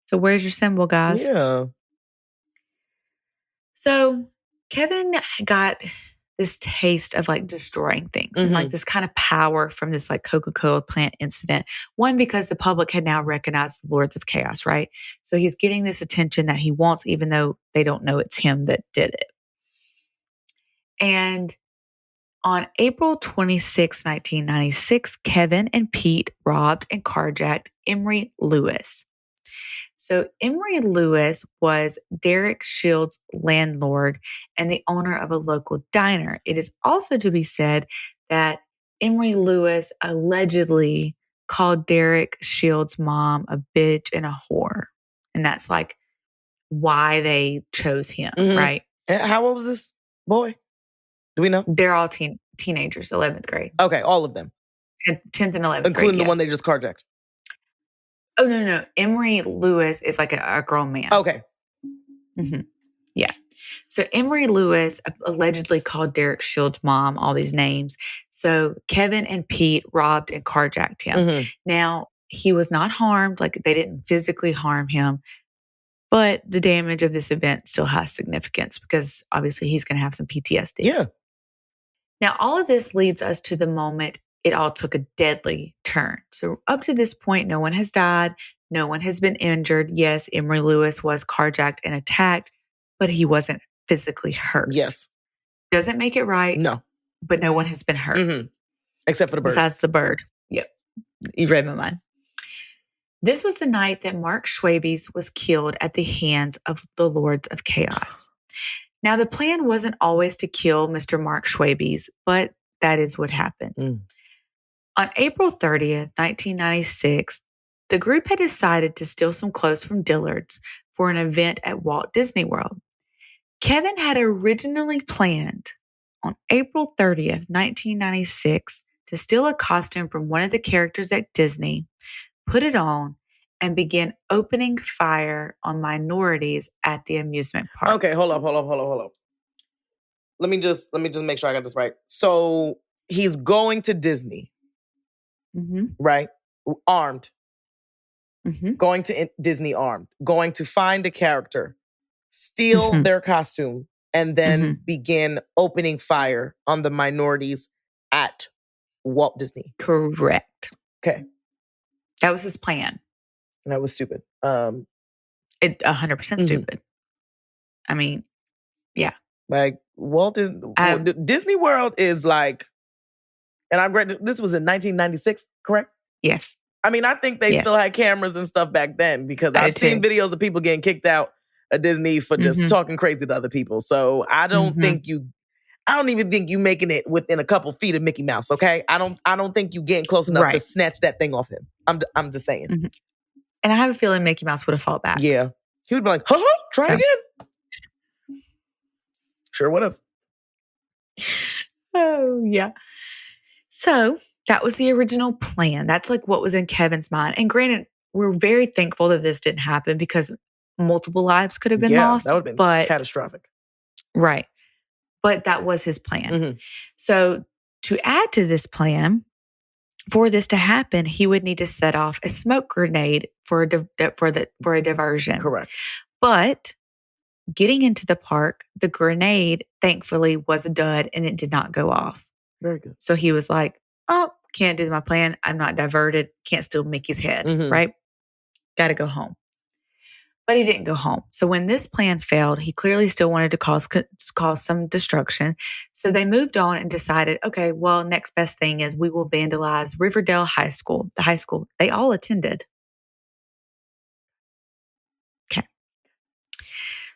B: So where's your symbol, guys?
A: Yeah.
B: So Kevin got this taste of like destroying things and like this kind of power from this like Coca-Cola plant incident. One, because the public had now recognized the Lords of Chaos, right? So he's getting this attention that he wants, even though they don't know it's him that did it. And on April 26, 1996, Kevin and Pete robbed and carjacked Emery Lewis. So Emery Lewis was Derek Shields' landlord and the owner of a local diner. It is also to be said that Emery Lewis allegedly called Derek Shields' mom a bitch and a whore. And that's like why they chose him, right?
A: And how old was this boy? Do we know?
B: They're all teenagers, 11th grade.
A: Okay, all of them.
B: 10th and 11th grade,
A: including the one they just carjacked.
B: Oh, no. Emery Lewis is like a grown man.
A: Okay.
B: Yeah. So Emery Lewis allegedly called Derek Shields' mom all these names. So Kevin and Pete robbed and carjacked him. Now, he was not harmed. Like, they didn't physically harm him. But the damage of this event still has significance because obviously he's going to have some PTSD.
A: Yeah.
B: Now, all of this leads us to the moment it all took a deadly turn. So up to this point, no one has died. No one has been injured. Yes, Emery Lewis was carjacked and attacked, but he wasn't physically hurt.
A: Yes.
B: Doesn't make it right.
A: No.
B: But no one has been hurt.
A: Mm-hmm. Except for the bird.
B: Besides the bird. Yep. You read my mind. This was the night that Mark Schies was killed at the hands of the Lords of Chaos. Now, the plan wasn't always to kill Mr. Mark Schies, but that is what happened. On April 30th, 1996, the group had decided to steal some clothes from Dillard's for an event at Walt Disney World. Kevin had originally planned on April 30th, 1996, to steal a costume from one of the characters at Disney, put it on, and begin opening fire on minorities at the amusement park.
A: Okay, hold up. Let me just make sure I got this right. So he's going to Disney, right? Armed. Going to Disney armed. Going to find a character, steal their costume, and then begin opening fire on the minorities at Walt Disney.
B: Correct.
A: Okay.
B: That was his plan.
A: That was stupid.
B: 100% stupid. I mean, yeah.
A: Like Disney World is like, and I read this was in 1996, correct?
B: Yes.
A: I mean, I think they still had cameras and stuff back then because I've seen videos of people getting kicked out of Disney for just talking crazy to other people. So I don't I don't even think you making it within a couple feet of Mickey Mouse. Okay, I don't think you getting close enough to snatch that thing off him. I'm just saying.
B: And I have a feeling Mickey Mouse would have fought back.
A: Yeah, he would be like, try again. Sure would have.
B: Oh yeah. So that was the original plan. That's like what was in Kevin's mind. And granted, we're very thankful that this didn't happen because multiple lives could have been lost.
A: That would have been catastrophic.
B: Right. But that was his plan. So to add to this plan, for this to happen, he would need to set off a smoke grenade for a diversion.
A: Correct.
B: But getting into the park, the grenade, thankfully, was a dud and it did not go off.
A: Very good.
B: So he was like, oh, can't do my plan. I'm not diverted. Can't steal Mickey's head, right? Got to go home. But he didn't go home. So when this plan failed, he clearly still wanted to cause some destruction. So they moved on and decided, okay, well, next best thing is we will vandalize Riverdale High School, the high school they all attended. Okay.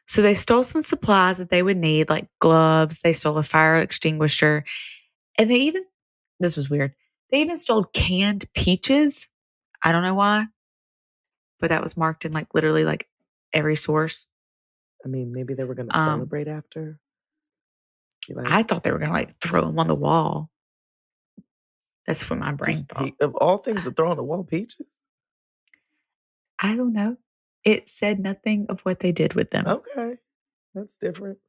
B: So they stole some supplies that they would need, like gloves. They stole a fire extinguisher. And this was weird, they even stole canned peaches. I don't know why, but that was marked in like literally like every source.
A: I mean, maybe they were going to celebrate after.
B: I thought they were going to like throw them on the wall. That's what my brain thought.
A: Of all things to throw on the wall, peaches?
B: I don't know. It said nothing of what they did with them.
A: Okay. That's different.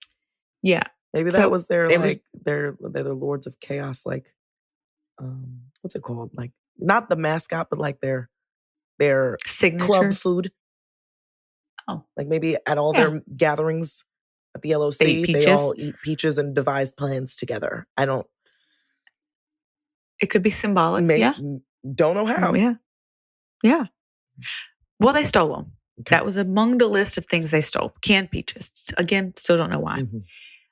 B: Yeah.
A: Maybe that was their they're the Lords of Chaos, like what's it called? Like not the mascot, but like their
B: signature
A: club food.
B: Oh.
A: Like maybe at all their gatherings at the LOC, they all eat peaches and devise plans together.
B: It could be symbolic.
A: Don't know how.
B: Yeah. Well, they stole them. Okay. That was among the list of things they stole. Canned peaches. Again, still don't know why.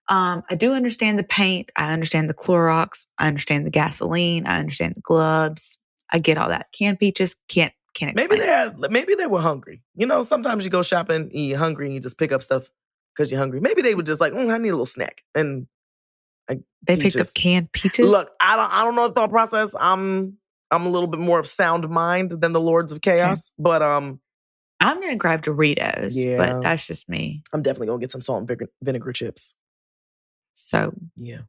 B: I do understand the paint. I understand the Clorox. I understand the gasoline. I understand the gloves. I get all that. Canned peaches, can't explain.
A: Maybe they were hungry. You know, sometimes you go shopping, you're hungry, and you just pick up stuff because you're hungry. Maybe they were just like, I need a little snack. And
B: they picked up canned peaches?
A: Look, I don't know the thought process. I'm a little bit more of sound mind than the Lords of Chaos. Okay. But I'm
B: gonna grab Doritos, but that's just me.
A: I'm definitely gonna get some salt and vinegar chips.
B: So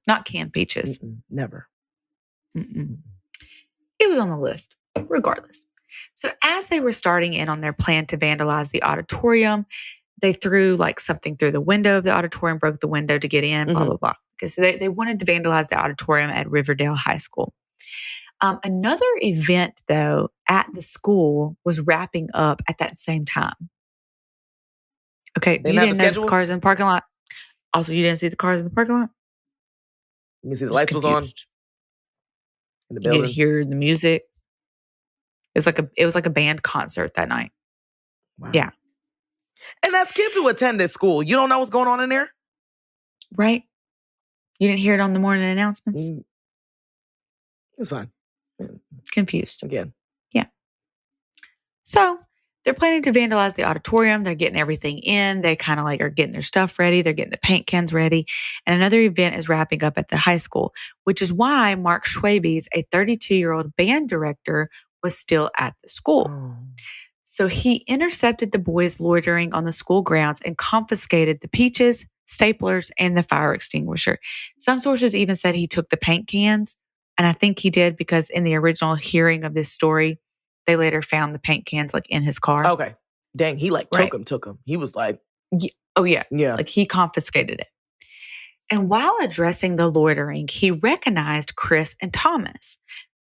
B: not canned peaches.
A: Never.
B: It was on the list, regardless. So as they were starting in on their plan to vandalize the auditorium, they threw like something through the window of the auditorium, broke the window to get in, blah, blah, blah. Okay, so they wanted to vandalize the auditorium at Riverdale High School. Another event, though, at the school was wrapping up at that same time. Okay, you didn't notice the cars in the parking lot? Also, you didn't see the cars in the parking lot?
A: You see the lights was on in the building.
B: You didn't hear the music. It was like a band concert that night.
A: Wow.
B: Yeah.
A: And that's kids who attend this school. You don't know what's going on in there?
B: Right. You didn't hear it on the morning announcements?
A: It's fine.
B: Confused.
A: Again.
B: Yeah. So they're planning to vandalize the auditorium. They're getting everything in. They kind of like are getting their stuff ready. They're getting the paint cans ready. And another event is wrapping up at the high school, which is why Mark Schies, a 32-year-old band director, was still at the school.
A: Oh.
B: So he intercepted the boys loitering on the school grounds and confiscated the peaches, staplers, and the fire extinguisher. Some sources even said he took the paint cans. And I think he did because in the original hearing of this story, they later found the paint cans like in his car.
A: Okay. Dang, he like took them. He was like,
B: oh yeah.
A: Yeah.
B: Like he confiscated it. And while addressing the loitering, he recognized Chris and Thomas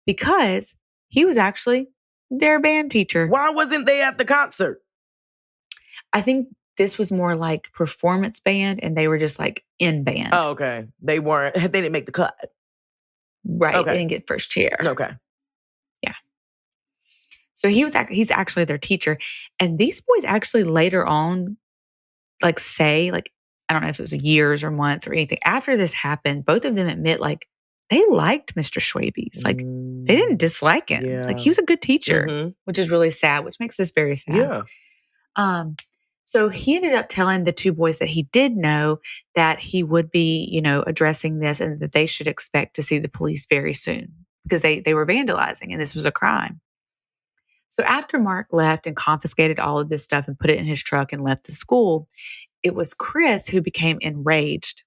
B: because he was actually their band teacher.
A: Why wasn't they at the concert?
B: I think this was more like performance band and they were just like in band.
A: Oh, okay. They didn't make the cut.
B: Right. Okay. They didn't get first chair.
A: Okay.
B: Yeah. So he's actually their teacher. And these boys actually later on like say, like, I don't know if it was years or months or anything. After this happened, both of them admit like they liked Mr. Schies. Like they didn't dislike him. Yeah. Like he was a good teacher, which is really sad, which makes this very sad.
A: Yeah.
B: So he ended up telling the two boys that he did know that he would be, addressing this and that they should expect to see the police very soon because they were vandalizing and this was a crime. So after Mark left and confiscated all of this stuff and put it in his truck and left the school, it was Chris who became enraged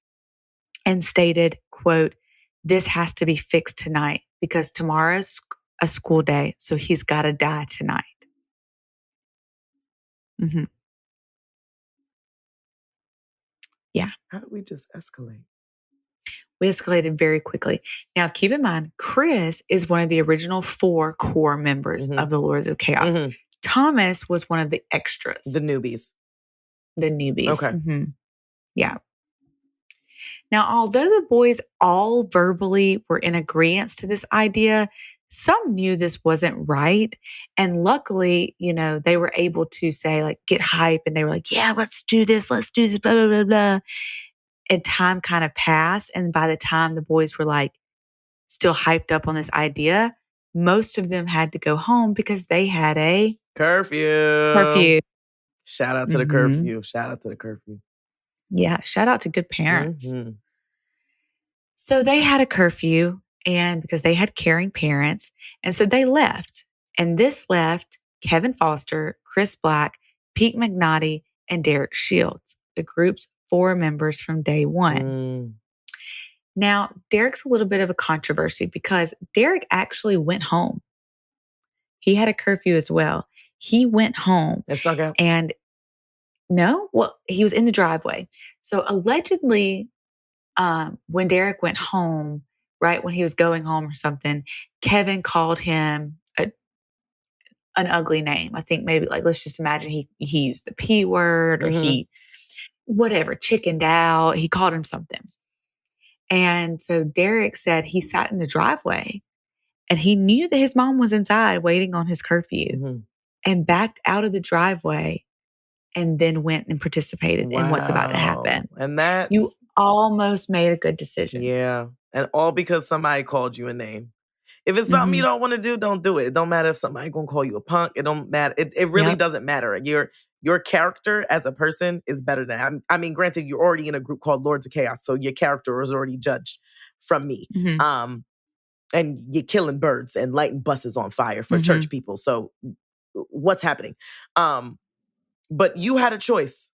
B: and stated, quote, "This has to be fixed tonight because tomorrow's a school day, so he's got to die tonight." Mm-hmm. Yeah.
A: How did we just escalate?
B: We escalated very quickly. Now, keep in mind, Chris is one of the original 4 core members of the Lords of Chaos. Mm-hmm. Thomas was one of the extras.
A: The newbies.
B: Okay. Yeah. Now, although the boys all verbally were in agreement to this idea, some knew this wasn't right. And luckily, they were able to say, like, get hype. And they were like, yeah, let's do this, blah, blah, blah, blah. And time kind of passed. And by the time the boys were like still hyped up on this idea, most of them had to go home because they had a
A: curfew. Shout out to the curfew. Shout out to the curfew.
B: Yeah. Shout out to good parents. Mm-hmm. So they had a curfew and because they had caring parents. And so they left. And this left Kevin Foster, Chris Black, Pete McNaughty, and Derek Shields, the group's 4 members from day one. Now, Derek's a little bit of a controversy because Derek actually went home. He had a curfew as well. He went home.
A: And snuck out?
B: And no, well, he was in the driveway. So allegedly, when Derek went home, right when he was going home or something, Kevin called him an ugly name. I think maybe like, let's just imagine he used the P word or he chickened out. He called him something. And so Derek said he sat in the driveway and he knew that his mom was inside waiting on his curfew and backed out of the driveway and then went and participated in what's about to happen.
A: And that...
B: You almost made a good decision.
A: Yeah. And all because somebody called you a name. If it's something you don't want to do, don't do it. It don't matter if somebody gonna call you a punk. It don't matter. It really doesn't matter. Your character as a person is better than... I mean, granted, you're already in a group called Lords of Chaos, so your character is already judged from me. And you're killing birds and lighting buses on fire for church people. So what's happening? But you had a choice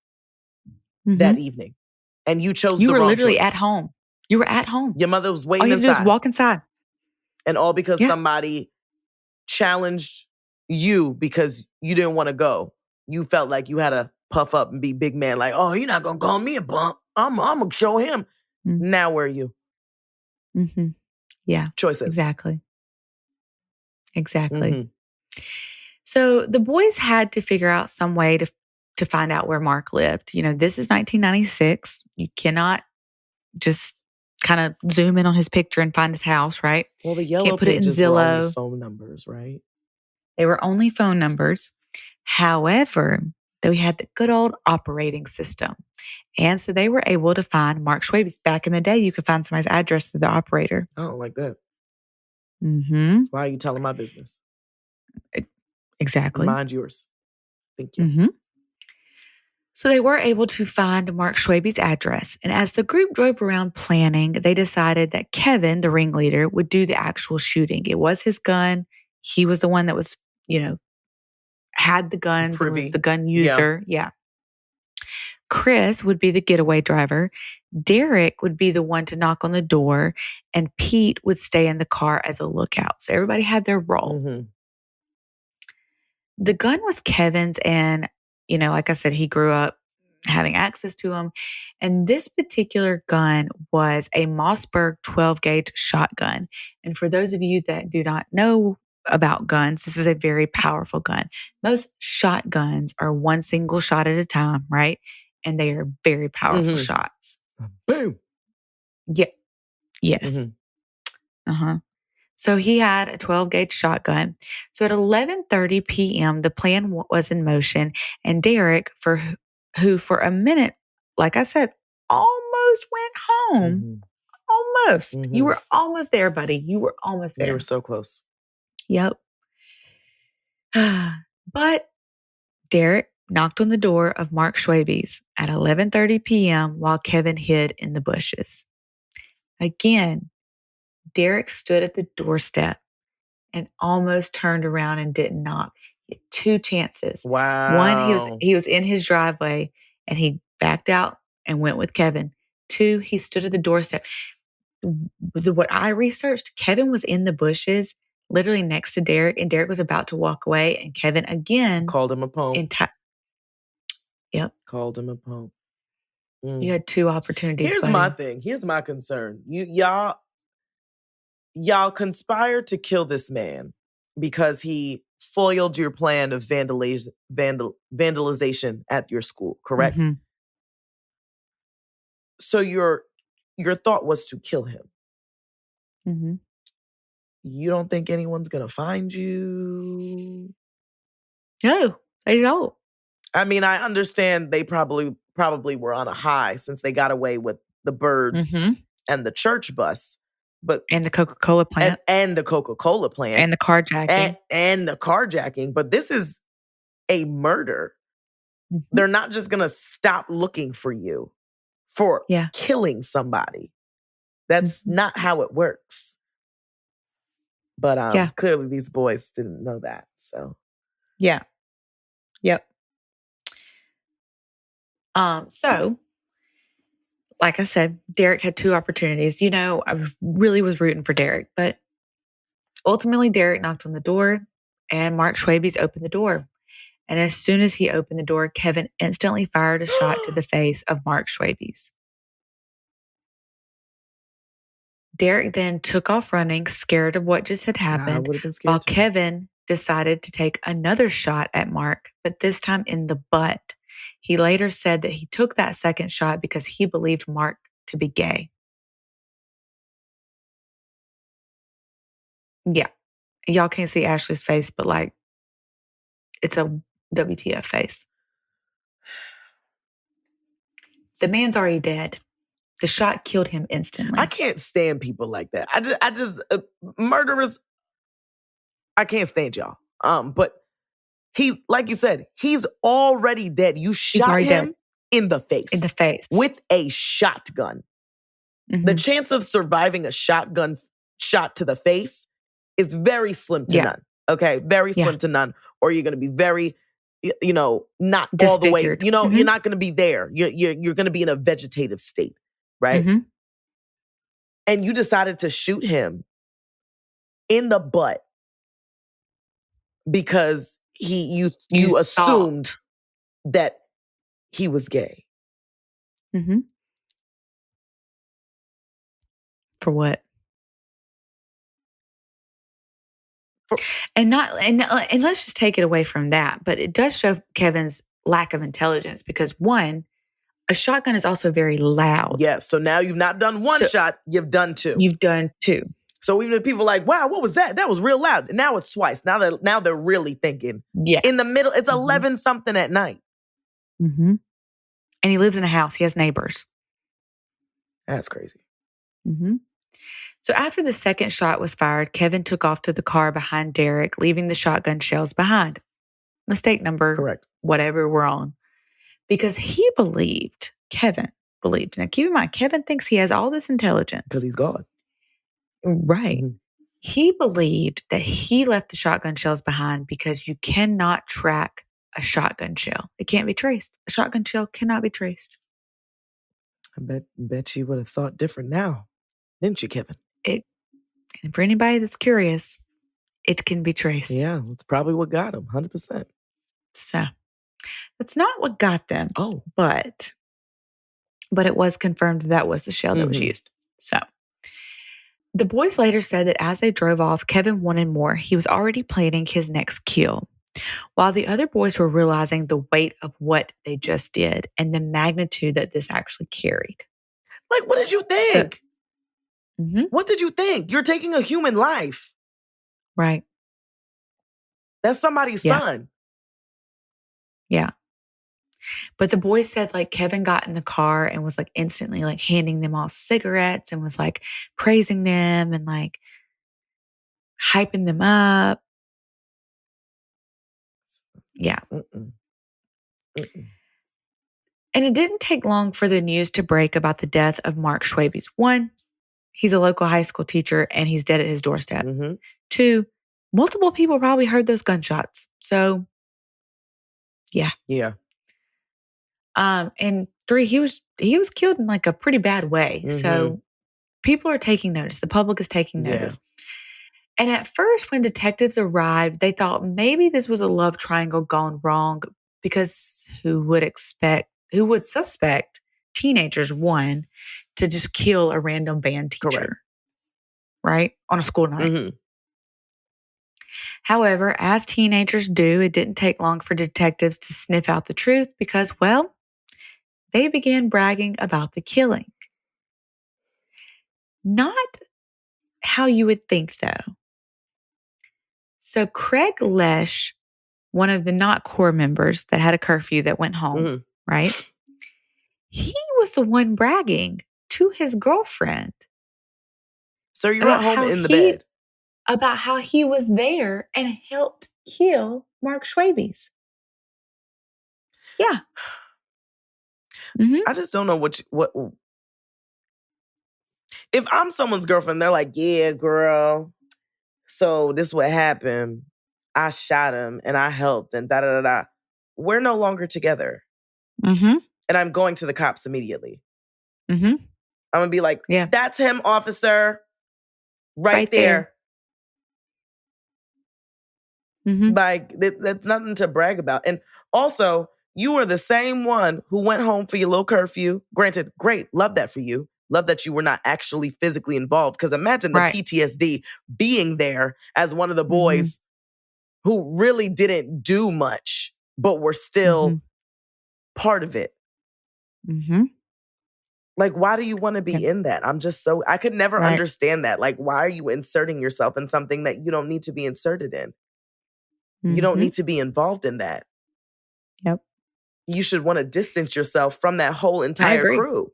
A: that evening. And you chose the wrong choice.
B: You were literally at home. You were at home.
A: Your mother was waiting
B: inside.
A: All you
B: had to do is walk inside.
A: And all because somebody challenged you because you didn't want to go. You felt like you had to puff up and be big man. Like, oh, you're not going to call me a bump. I'm going to show him. Now where are you?
B: Yeah.
A: Choices.
B: Exactly. So the boys had to figure out some way to find out where Mark lived. This is 1996. You cannot just kind of zoom in on his picture and find his house, right?
A: Well, the yellow pages were only phone numbers, right?
B: They were only phone numbers. However, we had the good old operating system. And so they were able to find Mark Schwabe's. Back in the day, you could find somebody's address through the operator.
A: I don't like that.
B: Mm-hmm.
A: Why are you telling my business?
B: Exactly.
A: Mind yours. Thank you.
B: Mm-hmm. So they were able to find Mark Schwabe's address. And as the group drove around planning, they decided that Kevin, the ringleader, would do the actual shooting. It was his gun. He was the one that was, had the guns and was the gun user. Yeah. Chris would be the getaway driver. Derek would be the one to knock on the door. And Pete would stay in the car as a lookout. So everybody had their role.
A: Mm-hmm.
B: The gun was Kevin's, and, like I said, he grew up having access to them. And this particular gun was a Mossberg 12-gauge shotgun. And for those of you that do not know about guns, this is a very powerful gun. Most shotguns are one single shot at a time, right? And they are very powerful shots.
A: Boom.
B: Yeah. Yes.
A: Mm-hmm.
B: So he had a 12-gauge shotgun. So at 11:30 p.m., the plan was in motion, and Derek, who for a minute, like I said, almost went home.
A: Mm-hmm.
B: Almost. Mm-hmm. You were almost there, buddy. You were almost there.
A: You were so close.
B: Yep. But Derek knocked on the door of Mark Schwabe's at 11:30 p.m. while Kevin hid in the bushes. Again, Derek stood at the doorstep and almost turned around and didn't knock. He had 2 chances.
A: Wow.
B: One, he was in his driveway and he backed out and went with Kevin. 2, he stood at the doorstep. What I researched, Kevin was in the bushes, literally next to Derek, and Derek was about to walk away, and Kevin again
A: called him a punk.
B: Yep.
A: Called him a punk.
B: You had 2 opportunities.
A: Here's
B: buddy.
A: my thing. Here's my concern. Y'all conspired to kill this man because he foiled your plan of vandalization at your school, correct?
B: Mm-hmm.
A: So your thought was to kill him.
B: Mm-hmm.
A: You don't think anyone's gonna find you?
B: No, they don't.
A: I mean, I understand they probably were on a high since they got away with the birds and the church bus.
B: And the Coca-Cola plant.
A: And the Coca-Cola plant.
B: And the carjacking.
A: And the carjacking. But this is a murder. Mm-hmm. They're not just going to stop looking for you for killing somebody. That's not how it works. But clearly these boys didn't know that. So.
B: Yeah. Yep. So, like I said, Derek had 2 opportunities. I really was rooting for Derek, but ultimately Derek knocked on the door and Mark Schwabe's opened the door. And as soon as he opened the door, Kevin instantly fired a shot to the face of Mark Schwabe's. Derek then took off running, scared of what just had happened, while Kevin decided to take another shot at Mark, but this time in the butt. He later said that he took that second shot because he believed Mark to be gay. Yeah. Y'all can't see Ashley's face, but it's a WTF face. The man's already dead. The shot killed him instantly.
A: I can't stand people like that. I just murderers. I can't stand y'all. But he's, like you said, he's already dead. You shot him in the face.
B: In the face.
A: With a shotgun. Mm-hmm. The chance of surviving a shotgun shot to the face is very slim to none. Okay? Very slim to none. Or you're going to be very, not all the way. You're not going to be there. You're going to be in a vegetative state. Right?
B: Mm-hmm.
A: And you decided to shoot him in the butt because you assumed that he was gay.
B: Mm-hmm. For what? And let's just take it away from that. But it does show Kevin's lack of intelligence because, one, a shotgun is also very loud.
A: Yes. So now you've not done one shot, you've done 2.
B: You've done 2.
A: So even if people are like, wow, what was that? That was real loud. And now it's twice. Now they're really thinking.
B: Yeah.
A: In the middle, it's 11 something at night.
B: Mm-hmm. And he lives in a house. He has neighbors.
A: That's crazy.
B: Mm-hmm. So after the second shot was fired, Kevin took off to the car behind Derek, leaving the shotgun shells behind. Mistake number,
A: correct,
B: whatever we're on. Because Kevin believed. Now keep in mind, Kevin thinks he has all this intelligence.
A: Because he's God.
B: Right. Mm-hmm. He believed that he left the shotgun shells behind because you cannot track a shotgun shell. It can't be traced. A shotgun shell cannot be traced.
A: I bet you would have thought different now, didn't you, Kevin?
B: And for anybody that's curious, it can be traced.
A: Yeah, it's probably what got him, 100%.
B: So that's not what got them.
A: Oh.
B: But it was confirmed that was the shell that was used. So the boys later said that as they drove off, Kevin wanted more. He was already planning his next kill, while the other boys were realizing the weight of what they just did and the magnitude that this actually carried.
A: Like, what did you think? What did you think? You're taking a human life.
B: Right.
A: That's somebody's son.
B: Yeah. But the boys said, like, Kevin got in the car and was, like, instantly, like, handing them all cigarettes and was, like, praising them and, like, hyping them up. Yeah. And it didn't take long for the news to break about the death of Mark Schies. 1, he's a local high school teacher and he's dead at his doorstep. 2, multiple people probably heard those gunshots. So, yeah.
A: Yeah.
B: And 3, he was killed in like a pretty bad way. So people are taking notice. The public is taking notice. And at first, when detectives arrived, they thought maybe this was a love triangle gone wrong because who would suspect teenagers, 1, to just kill a random band teacher,
A: correct,
B: right? On a school night. However, as teenagers do, it didn't take long for detectives to sniff out the truth because, well, they began bragging about the killing. Not how you would think, though. So Craig Lesh, one of the not core members that had a curfew that went home, right? He was the one bragging to his girlfriend.
A: So you were home in the bed.
B: About how he was there and helped kill Mark Schies. Yeah.
A: I just don't know what if I'm someone's girlfriend, they're like, yeah, girl, so this is what happened. I shot him and I helped and da-da-da-da. We're no longer together. And I'm going to the cops immediately. I'm going to be like, that's him, officer. Right there. Like, that's nothing to brag about. And also, you were the same one who went home for your little curfew. Granted, great. Love that for you. Love that you were not actually physically involved. Because imagine the PTSD being there as one of the boys who really didn't do much, but were still part of it. Like, why do you want to be in that? I could never understand that. Like, why are you inserting yourself in something that you don't need to be inserted in? You don't need to be involved in that.
B: Yep.
A: You should want to distance yourself from that whole entire crew.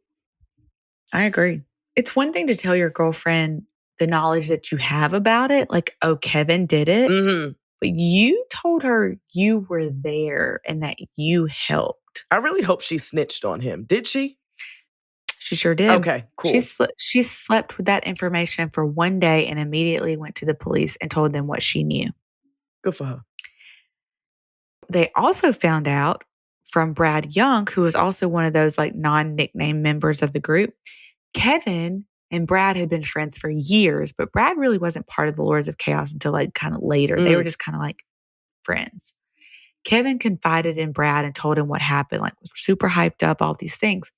B: I agree. It's one thing to tell your girlfriend the knowledge that you have about it, like, oh, Kevin did it. But you told her you were there and that you helped.
A: I really hope she snitched on him. Did she?
B: She sure did.
A: Okay, cool.
B: She slept with that information for one day and immediately went to the police and told them what she knew.
A: Good for her.
B: They also found out from Brad Young, who was also one of those like non-nickname members of the group. Kevin and Brad had been friends for years, but Brad really wasn't part of the Lords of Chaos until like kind of later. They were just kind of like friends. Kevin confided in Brad and told him what happened, like was super hyped up, all these things.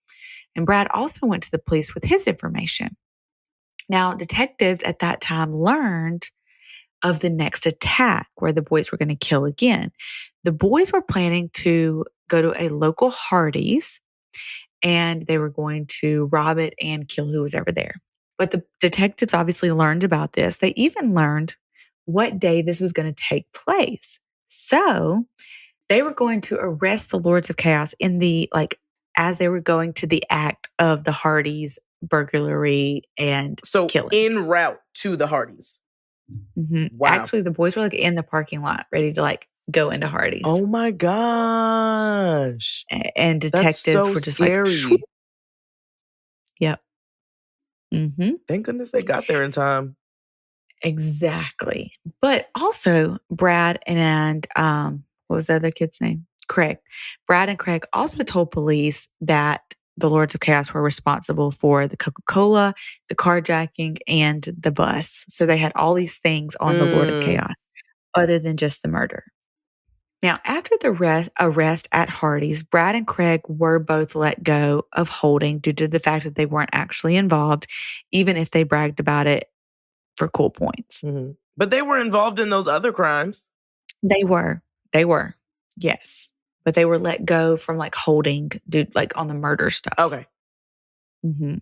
B: And Brad also went to the police with his information. Now, detectives at that time learned of the next attack where the boys were going to kill again. The boys were planning to go to a local Hardee's and they were going to rob it and kill who was ever there. But the detectives obviously learned about this. They even learned what day this was going to take place. So they were going to arrest the Lords of Chaos in the like as they were going to the act of the Hardys' burglary and killing.
A: En route to the Hardys.
B: Mm-hmm. Wow. Actually, the boys were like in the parking lot ready to like go into Hardys.
A: Oh my gosh.
B: And detectives were just scary. Like, Shoo. Yep. Mm-hmm.
A: Thank goodness they got there in time.
B: Exactly. But also Brad and what was the other kid's name? Craig. Brad and Craig also told police that the Lords of Chaos were responsible for the Coca-Cola, the carjacking, and the bus. So they had all these things on the Lord of Chaos other than just the murder. Now, after the arrest at Hardy's, Brad and Craig were both let go of holding due to the fact that they weren't actually involved, even if they bragged about it for cool points.
A: Mm-hmm. But they were involved in those other crimes.
B: They were. Yes. But they were let go from like holding, like on the murder stuff.
A: Okay.
B: Mm-hmm.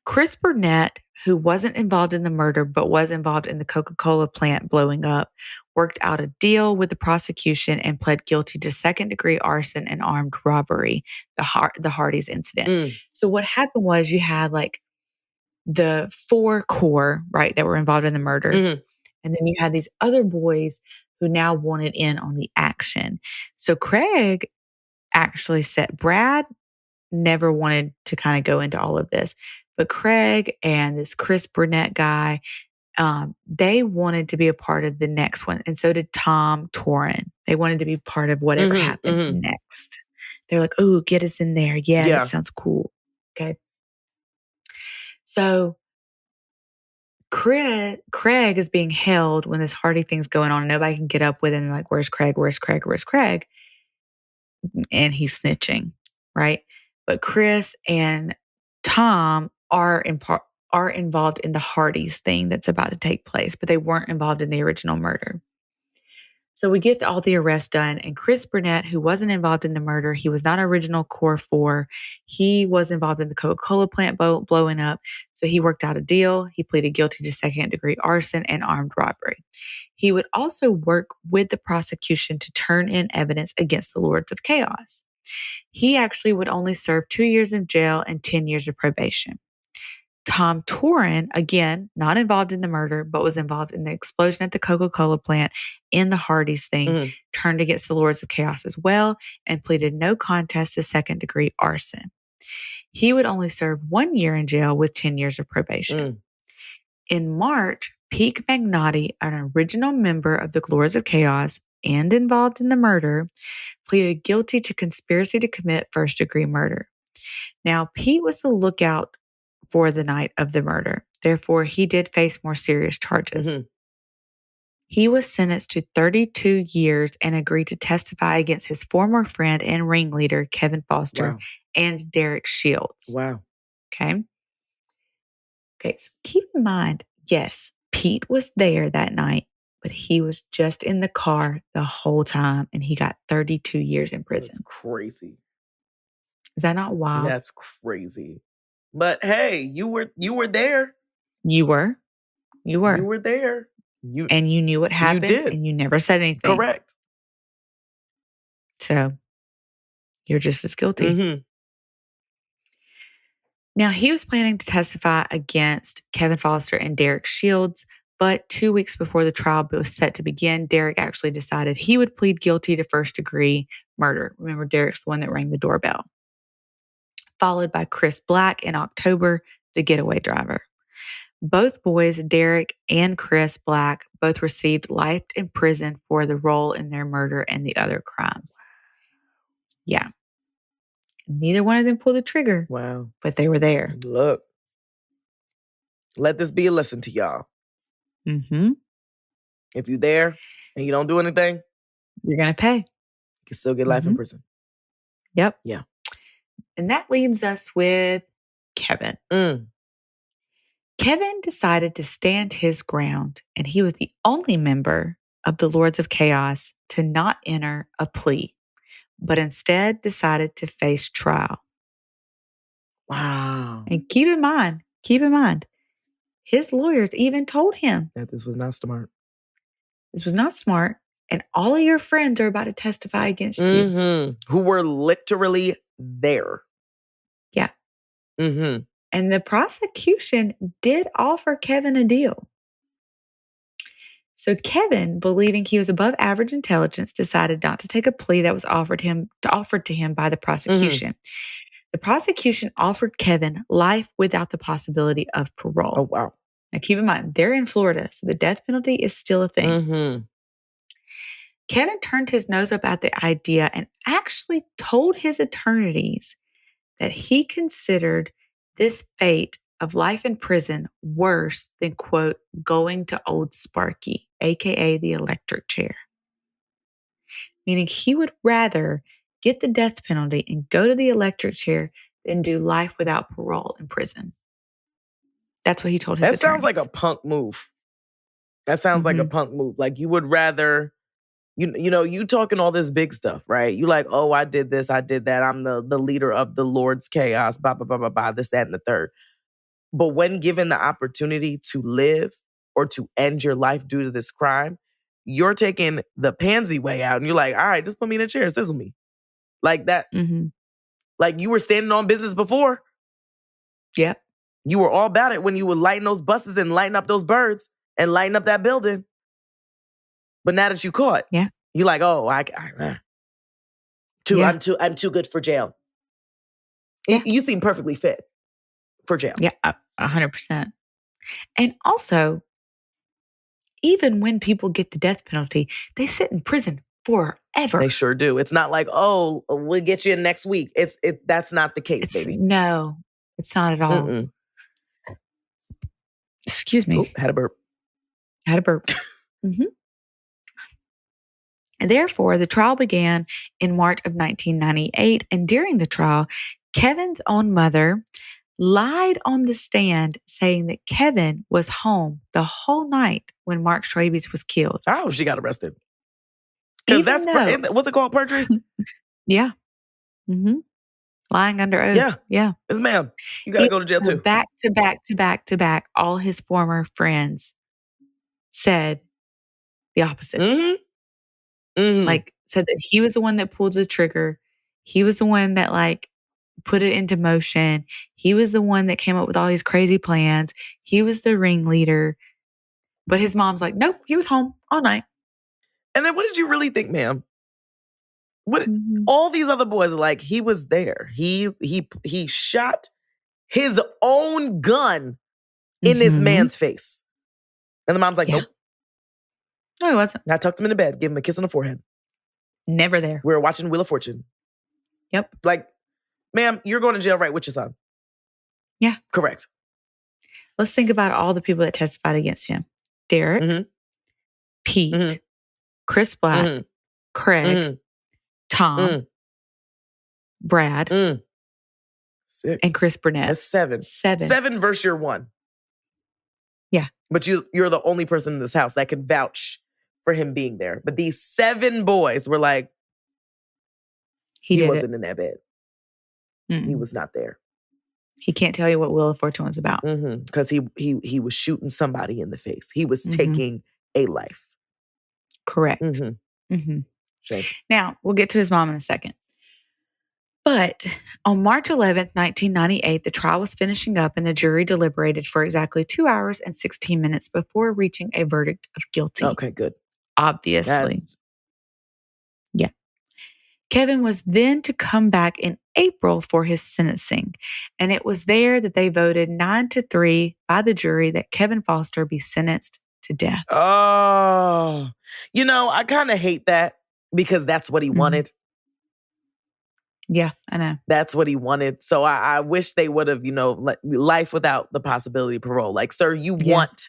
B: Chris Burnett, who wasn't involved in the murder but was involved in the Coca-Cola plant blowing up, worked out a deal with the prosecution and pled guilty to second-degree arson and armed robbery, the Hardys incident. So what happened was you had like the 4 core, right, that were involved in the murder. Mm-hmm. And then you had these other boys who now wanted in on the action. So Craig actually said Brad never wanted to kind of go into all of this. But Craig and this Chris Burnett guy, they wanted to be a part of the next one. And so did Tom Torin. They wanted to be part of whatever happened next. They're like, oh, get us in there. Yeah, that sounds cool. Okay. So Craig is being held when this Hardy thing's going on and nobody can get up with him. Like, where's Craig? Where's Craig? Where's Craig? And he's snitching, right? But Chris and Tom are involved in the Hardys thing that's about to take place, but they weren't involved in the original murder. So we get all the arrests done, and Chris Burnett, who wasn't involved in the murder, he was not original Core 4. He was involved in the Coca-Cola plant blowing up, so he worked out a deal. He pleaded guilty to second-degree arson and armed robbery. He would also work with the prosecution to turn in evidence against the Lords of Chaos. He actually would only serve 2 years in jail and 10 years of probation. Tom Torin, again, not involved in the murder, but was involved in the explosion at the Coca-Cola plant in the Hardys thing, turned against the Lords of Chaos as well, and pleaded no contest to second-degree arson. He would only serve 1 year in jail with 10 years of probation. In March, Pete Magnotti, an original member of the Lords of Chaos and involved in the murder, pleaded guilty to conspiracy to commit first-degree murder. Now, Pete was the lookout for the night of the murder. Therefore, he did face more serious charges. He was sentenced to 32 years and agreed to testify against his former friend and ringleader, Kevin Foster, and Derek Shields.
A: Wow.
B: Okay, so keep in mind, yes, Pete was there that night, but he was just in the car the whole time, and he got 32 years in prison.
A: That's crazy.
B: Is that not wild?
A: That's crazy. But hey, you were there.
B: You were.
A: You were there.
B: And you knew what happened.
A: You did.
B: And you never said anything.
A: Correct.
B: So you're just as guilty. Now, he was planning to testify against Kevin Foster and Derek Shields, but 2 weeks before the trial was set to begin, Derek actually decided he would plead guilty to first-degree murder. Remember, Derek's the one that rang the doorbell. Followed by Chris Black in October, the getaway driver. Both boys, Derek and Chris Black, both received life in prison for the role in their murder and the other crimes. Yeah. Neither one of them pulled the trigger.
A: Wow.
B: But they were there.
A: Look. Let this be a lesson to y'all. If you're there and you don't do anything,
B: you're going to pay.
A: You can still get life in prison.
B: Yep.
A: Yeah.
B: And that leaves us with Kevin. Kevin decided to stand his ground, and he was the only member of the Lords of Chaos to not enter a plea, but instead decided to face trial.
A: Wow.
B: And keep in mind, his lawyers even told him
A: that this was not smart.
B: This was not smart, and all of your friends are about to testify against you.
A: Who were literally there. Mm-hmm.
B: And the prosecution did offer Kevin a deal. So Kevin, believing he was above average intelligence, decided not to take a plea that was offered to him by the prosecution. The prosecution offered Kevin life without the possibility of parole.
A: Oh, wow.
B: Now, keep in mind, they're in Florida, so the death penalty is still a thing.
A: Mm-hmm.
B: Kevin turned his nose up at the idea and actually told his attorneys that he considered this fate of life in prison worse than, quote, going to Old Sparky, aka the electric chair. Meaning he would rather get the death penalty and go to the electric chair than do life without parole in prison. That's what he told his attorneys.
A: That sounds like a punk move. That sounds like a punk move. Like you would rather, you know, you talking all this big stuff, right? You like, oh, I did this, I did that. I'm the leader of the Lord's chaos, blah, blah, blah, blah, blah, this, that, and the third. But when given the opportunity to live or to end your life due to this crime, you're taking the pansy way out and you're like, all right, just put me in a chair, sizzle me. Like that. Like you were standing on business before.
B: Yeah.
A: You were all about it when you would lighten those buses and lighten up those birds and lighten up that building. But now that you caught, you're like, oh, I'm too good for jail. Yeah. You seem perfectly fit for jail.
B: Yeah, 100%. And also, even when people get the death penalty, they sit in prison forever.
A: They sure do. It's not like, oh, we'll get you in next week. That's not the case, baby.
B: No, it's not at all.
A: Mm-mm.
B: Excuse me.
A: Ooh, had a burp.
B: Therefore, the trial began in March of 1998. And during the trial, Kevin's own mother lied on the stand saying that Kevin was home the whole night when Mark Schies was killed.
A: Oh, she got arrested. Because what's it called, perjury?
B: Yeah. Lying under oath. Yeah.
A: Yes, ma'am. You got to go to jail too.
B: Back to back, all his former friends said the opposite. Like, said that he was the one that pulled the trigger. He was the one that, like, put it into motion. He was the one that came up with all these crazy plans. He was the ringleader. But his mom's like, nope, he was home all night.
A: And then what did you really think, ma'am? All these other boys are like, he was there. He shot his own gun in this man's face. And the mom's like, nope.
B: No, he wasn't.
A: I tucked him into bed, gave him a kiss on the forehead.
B: Never there.
A: We were watching Wheel of Fortune.
B: Yep.
A: Like, ma'am, you're going to jail right with your son.
B: Yeah.
A: Correct.
B: Let's think about all the people that testified against him. Derek, Pete, Chris Black, Craig, Tom, Brad,
A: 6,
B: and Chris Burnett.
A: That's 7. 7 versus your 1.
B: Yeah.
A: But you're the only person in this house that can vouch for him being there. But these 7 boys were like, he wasn't in that bed. He was not there.
B: He can't tell you what Wheel of Fortune was about.
A: Because he was shooting somebody in the face. He was taking a life.
B: Correct. Now, we'll get to his mom in a second. But on March 11th, 1998, the trial was finishing up and the jury deliberated for exactly 2 hours and 16 minutes before reaching a verdict of guilty.
A: Okay, good.
B: Obviously. Yeah. Kevin was then to come back in April for his sentencing. And it was there that they voted 9-3 by the jury that Kevin Foster be sentenced to death.
A: Oh, I kind of hate that because that's what he wanted.
B: Yeah, I know.
A: That's what he wanted. So I wish they would have, life without the possibility of parole. Like, sir, you want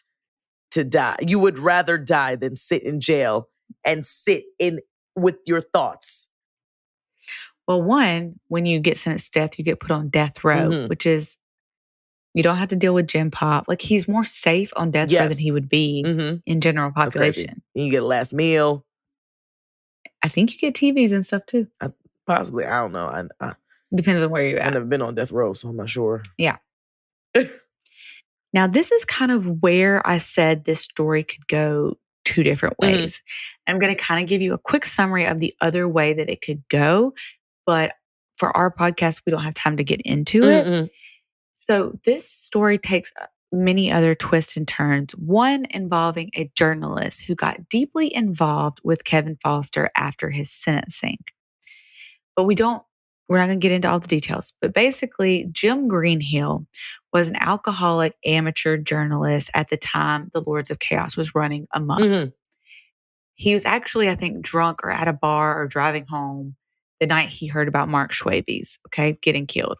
A: to die. You would rather die than sit in jail and sit in with your thoughts.
B: Well, one, when you get sentenced to death, you get put on death row, which is, you don't have to deal with Gen Pop. Like, he's more safe on death row than he would be in general population.
A: You get a last meal.
B: I think you get TVs and stuff too.
A: Possibly. I don't know.
B: Depends on where you're at.
A: I've never been on death row, so I'm not sure.
B: Yeah. Now, this is kind of where I said this story could go 2 different ways. I'm going to kind of give you a quick summary of the other way that it could go. But for our podcast, we don't have time to get into it. So this story takes many other twists and turns, one involving a journalist who got deeply involved with Kevin Foster after his sentencing. But we're not going to get into all the details. But basically, Jim Greenhill was an alcoholic amateur journalist at the time the Lords of Chaos was running amok. Mm-hmm. He was actually, I think, drunk or at a bar or driving home the night he heard about Mark Schies, getting killed.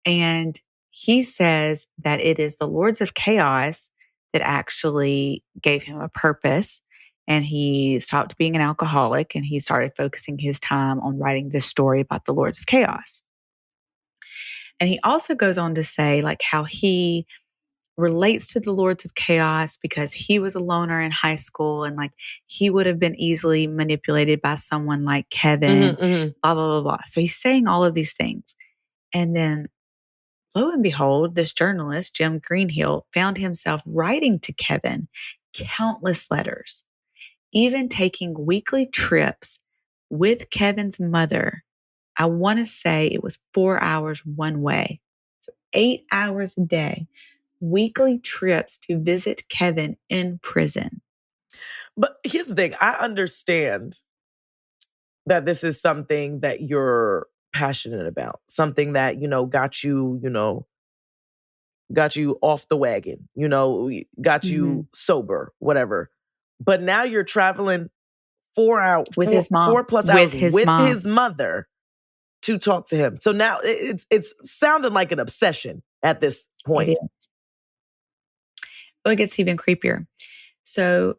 B: And he says that it is the Lords of Chaos that actually gave him a purpose. And he stopped being an alcoholic and he started focusing his time on writing this story about the Lords of Chaos. And he also goes on to say how he relates to the Lords of Chaos because he was a loner in high school and he would have been easily manipulated by someone like Kevin, blah, blah, blah, blah. So he's saying all of these things. And then lo and behold, this journalist, Jim Greenhill, found himself writing to Kevin countless letters, even taking weekly trips with Kevin's mother. I want to say it was 4 hours one way. So 8 hours a day, weekly trips to visit Kevin in prison.
A: But here's the thing. I understand that this is something that you're passionate about, something that, got you off the wagon, got you sober, whatever. But now you're traveling 4 hours
B: with his mom,
A: 4+ hours with his mother to talk to him. So now it's sounding like an obsession at this point.
B: It is. It gets even creepier. So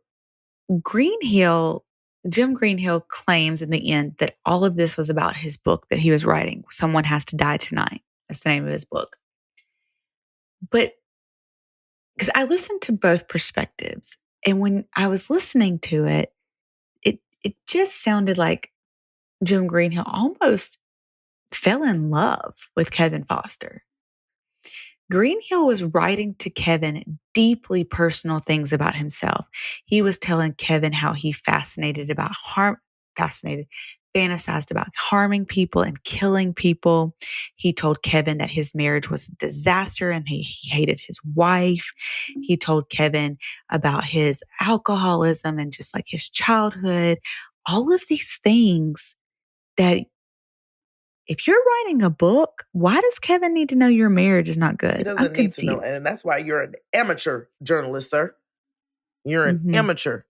B: Jim Greenhill claims in the end that all of this was about his book that he was writing. Someone Has to Die Tonight. That's the name of his book. But because I listened to both perspectives, and when I was listening to it, it just sounded like Jim Greenhill almost fell in love with Kevin Foster. Greenhill was writing to Kevin deeply personal things about himself. He was telling Kevin how he fantasized about harming people and killing people. He told Kevin that his marriage was a disaster and he hated his wife. He told Kevin about his alcoholism and just his childhood. All of these things that if you're writing a book, why does Kevin need to know your marriage is not good?
A: He doesn't need to know. And that's why you're an amateur journalist, sir. You're an amateur.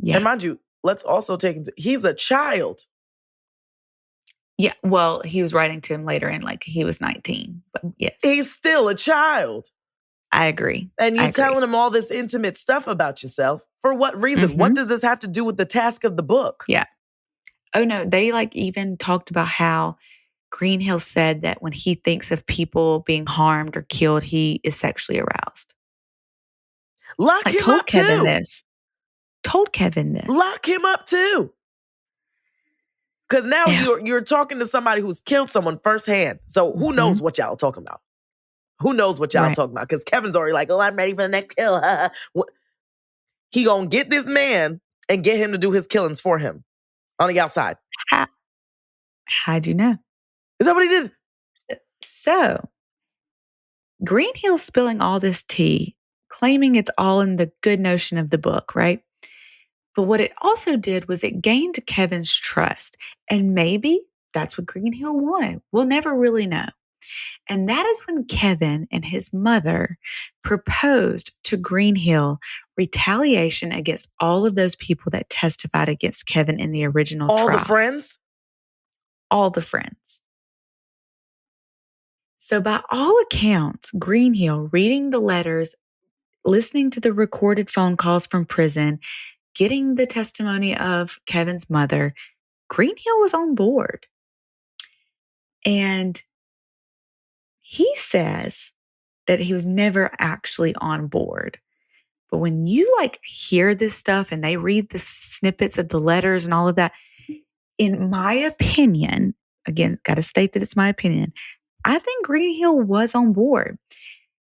B: Yeah.
A: And mind you, let's also take into, he's a child.
B: Yeah. Well, he was writing to him later and he was 19. But yes.
A: He's still a child.
B: I agree.
A: And you're telling him all this intimate stuff about yourself. For what reason? What does this have to do with the task of the book?
B: Yeah. Oh, no. They even talked about how Greenhill said that when he thinks of people being harmed or killed, he is sexually aroused.
A: Lock him up
B: Kevin
A: too.
B: Told Kevin this.
A: Lock him up too. Because now you're talking to somebody who's killed someone firsthand. So who knows what y'all talking about? Who knows what y'all talking about? Because Kevin's already I'm ready for the next kill. He gonna get this man and get him to do his killings for him on the outside.
B: How'd you know?
A: Is that what he did?
B: So, Greenhill's spilling all this tea, claiming it's all in the good notion of the book, right? But what it also did was it gained Kevin's trust. And maybe that's what Greenhill wanted. We'll never really know. And that is when Kevin and his mother proposed to Greenhill retaliation against all of those people that testified against Kevin in the original trial.
A: All the friends?
B: All the friends. So by all accounts, Greenhill, reading the letters, listening to the recorded phone calls from prison, getting the testimony of Kevin's mother, Greenhill was on board. And he says that he was never actually on board. But when you hear this stuff and they read the snippets of the letters and all of that, in my opinion, again, got to state that it's my opinion, I think Greenhill was on board.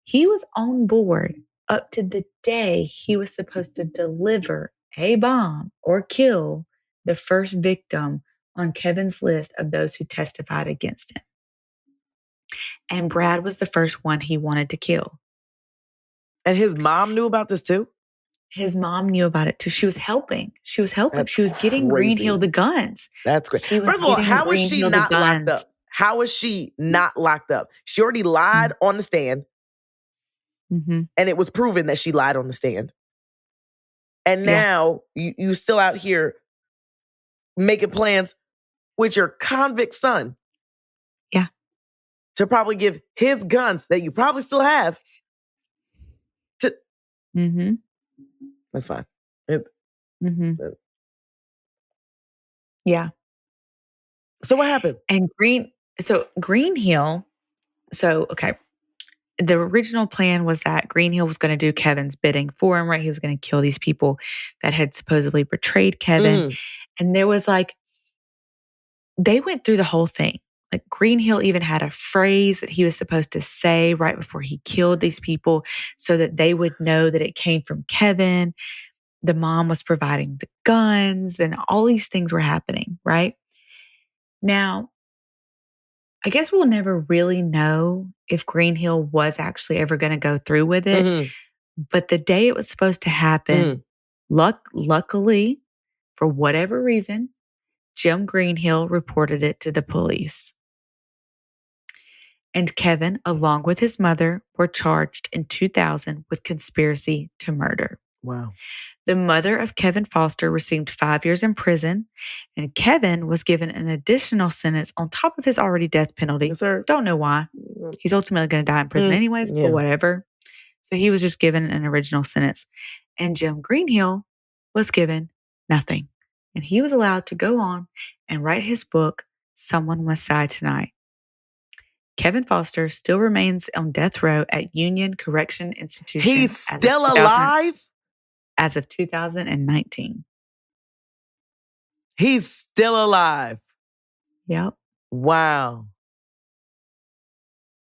B: He was on board up to the day he was supposed to deliver a bomb or kill the first victim on Kevin's list of those who testified against him. And Brad was the first one he wanted to kill.
A: And his mom knew about this too?
B: His mom knew about it too. She was helping.
A: That's
B: she was getting Greenhill the guns.
A: That's great.
B: She was
A: First of all, how is she
B: Greenhill
A: not locked up? How is she not locked up? She already lied on the stand.
B: Mm-hmm.
A: And it was proven that she lied on the stand. And now you still out here making plans with your convict son.
B: Yeah.
A: To probably give his guns that you probably still have to.
B: Mm-hmm.
A: That's fine.
B: Yeah.
A: So what happened?
B: And Greenhill, okay. The original plan was that Greenhill was going to do Kevin's bidding for him, right? He was going to kill these people that had supposedly betrayed Kevin. And there was they went through the whole thing. Like Greenhill even had a phrase that he was supposed to say right before he killed these people so that they would know that it came from Kevin. The mom was providing the guns and all these things were happening, right? Now, I guess we'll never really know if Greenhill was actually ever going to go through with it. But the day it was supposed to happen, luckily, for whatever reason, Jim Greenhill reported it to the police. And Kevin, along with his mother, were charged in 2000 with conspiracy to murder.
A: Wow.
B: The mother of Kevin Foster received 5 years in prison, and Kevin was given an additional sentence on top of his already death penalty.
A: Yes, sir.
B: Don't know why. He's ultimately going to die in prison anyways, but whatever. So he was just given an original sentence. And Jim Greenhill was given nothing. And he was allowed to go on and write his book, Someone Must Die Tonight. Kevin Foster still remains on death row at Union Correction Institution.
A: He's still alive?
B: As of 2019.
A: He's still alive.
B: Yep.
A: Wow.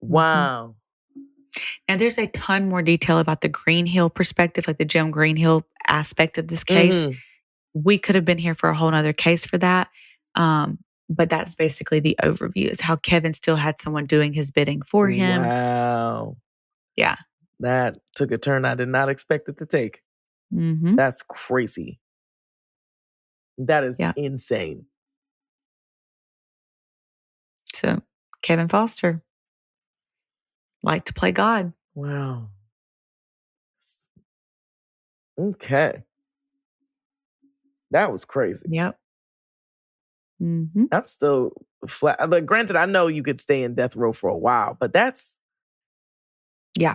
A: Wow.
B: Now, there's a ton more detail about the Greenhill perspective, like the Jim Greenhill aspect of this case. We could have been here for a whole nother case for that. But that's basically the overview, is how Kevin still had someone doing his bidding for him.
A: Wow.
B: Yeah.
A: That took a turn I did not expect it to take. That's crazy. That is insane.
B: So, Kevin Foster liked to play God.
A: Wow. Okay. That was crazy.
B: Yep.
A: I'm still flat. But granted, I know you could stay in death row for a while, but that's a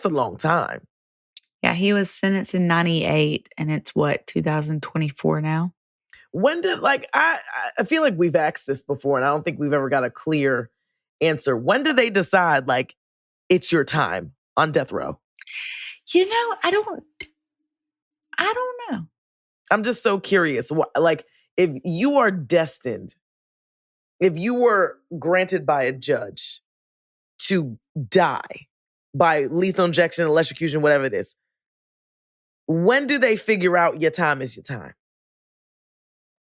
A: long time.
B: Yeah, he was sentenced in 98, and it's 2024 now?
A: When did, I feel like we've asked this before, and I don't think we've ever got a clear answer. When did they decide, it's your time on death row?
B: I don't know.
A: I'm just so curious. If you are destined, if you were granted by a judge to die by lethal injection, electrocution, whatever it is, when do they figure out your time is your time?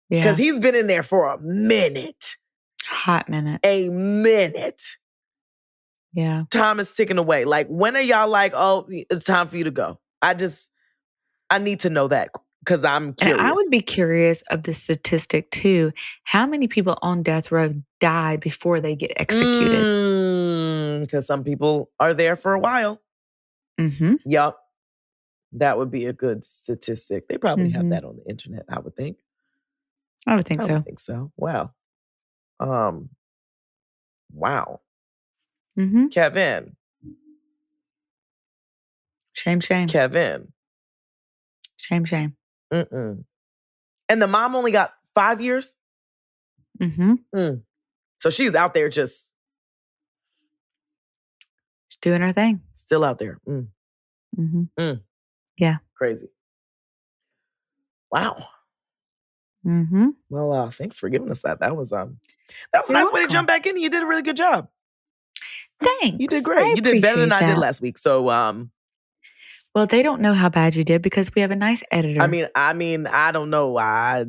A: Because he's been in there for a minute.
B: Hot minute.
A: A minute.
B: Yeah.
A: Time is ticking away. When are y'all oh, it's time for you to go? I need to know that because I'm curious.
B: And I would be curious of the statistic too. How many people on death row die before they get executed?
A: Because some people are there for a while. Yup. That would be a good statistic. They probably have that on the internet, I would think.
B: I would think so.
A: I would think so. Wow. Wow. Kevin.
B: Shame.
A: Kevin.
B: Shame.
A: And the mom only got 5 years? So she's out there just
B: doing her thing.
A: Still out there.
B: Yeah.
A: Crazy. Wow. Well, thanks for giving us that. That was a nice way to jump back in. You did a really good job.
B: Thanks.
A: You did great. You did better than I did last week. So,
B: well, they don't know how bad you did because we have a nice editor.
A: I mean, I don't know. I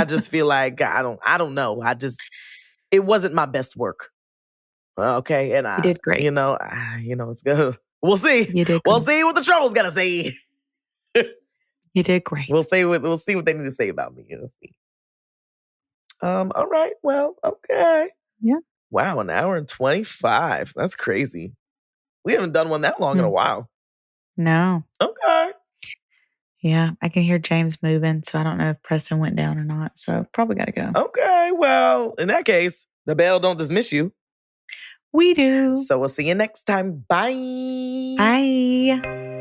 A: just feel like I don't know. It wasn't my best work. Okay, and
B: you did great.
A: It's good. We'll see.
B: You did.
A: We'll see what the trolls gotta say.
B: You did great.
A: We'll see what they need to say about me. We'll see. All right. Well, okay.
B: Yeah.
A: Wow, 1 hour and 25. That's crazy. We haven't done one that long in a while.
B: No.
A: Okay.
B: Yeah, I can hear James moving, so I don't know if Preston went down or not. So probably got to go.
A: Okay, well, in that case, the bell don't dismiss you.
B: We do.
A: So we'll see you next time. Bye.
B: Bye.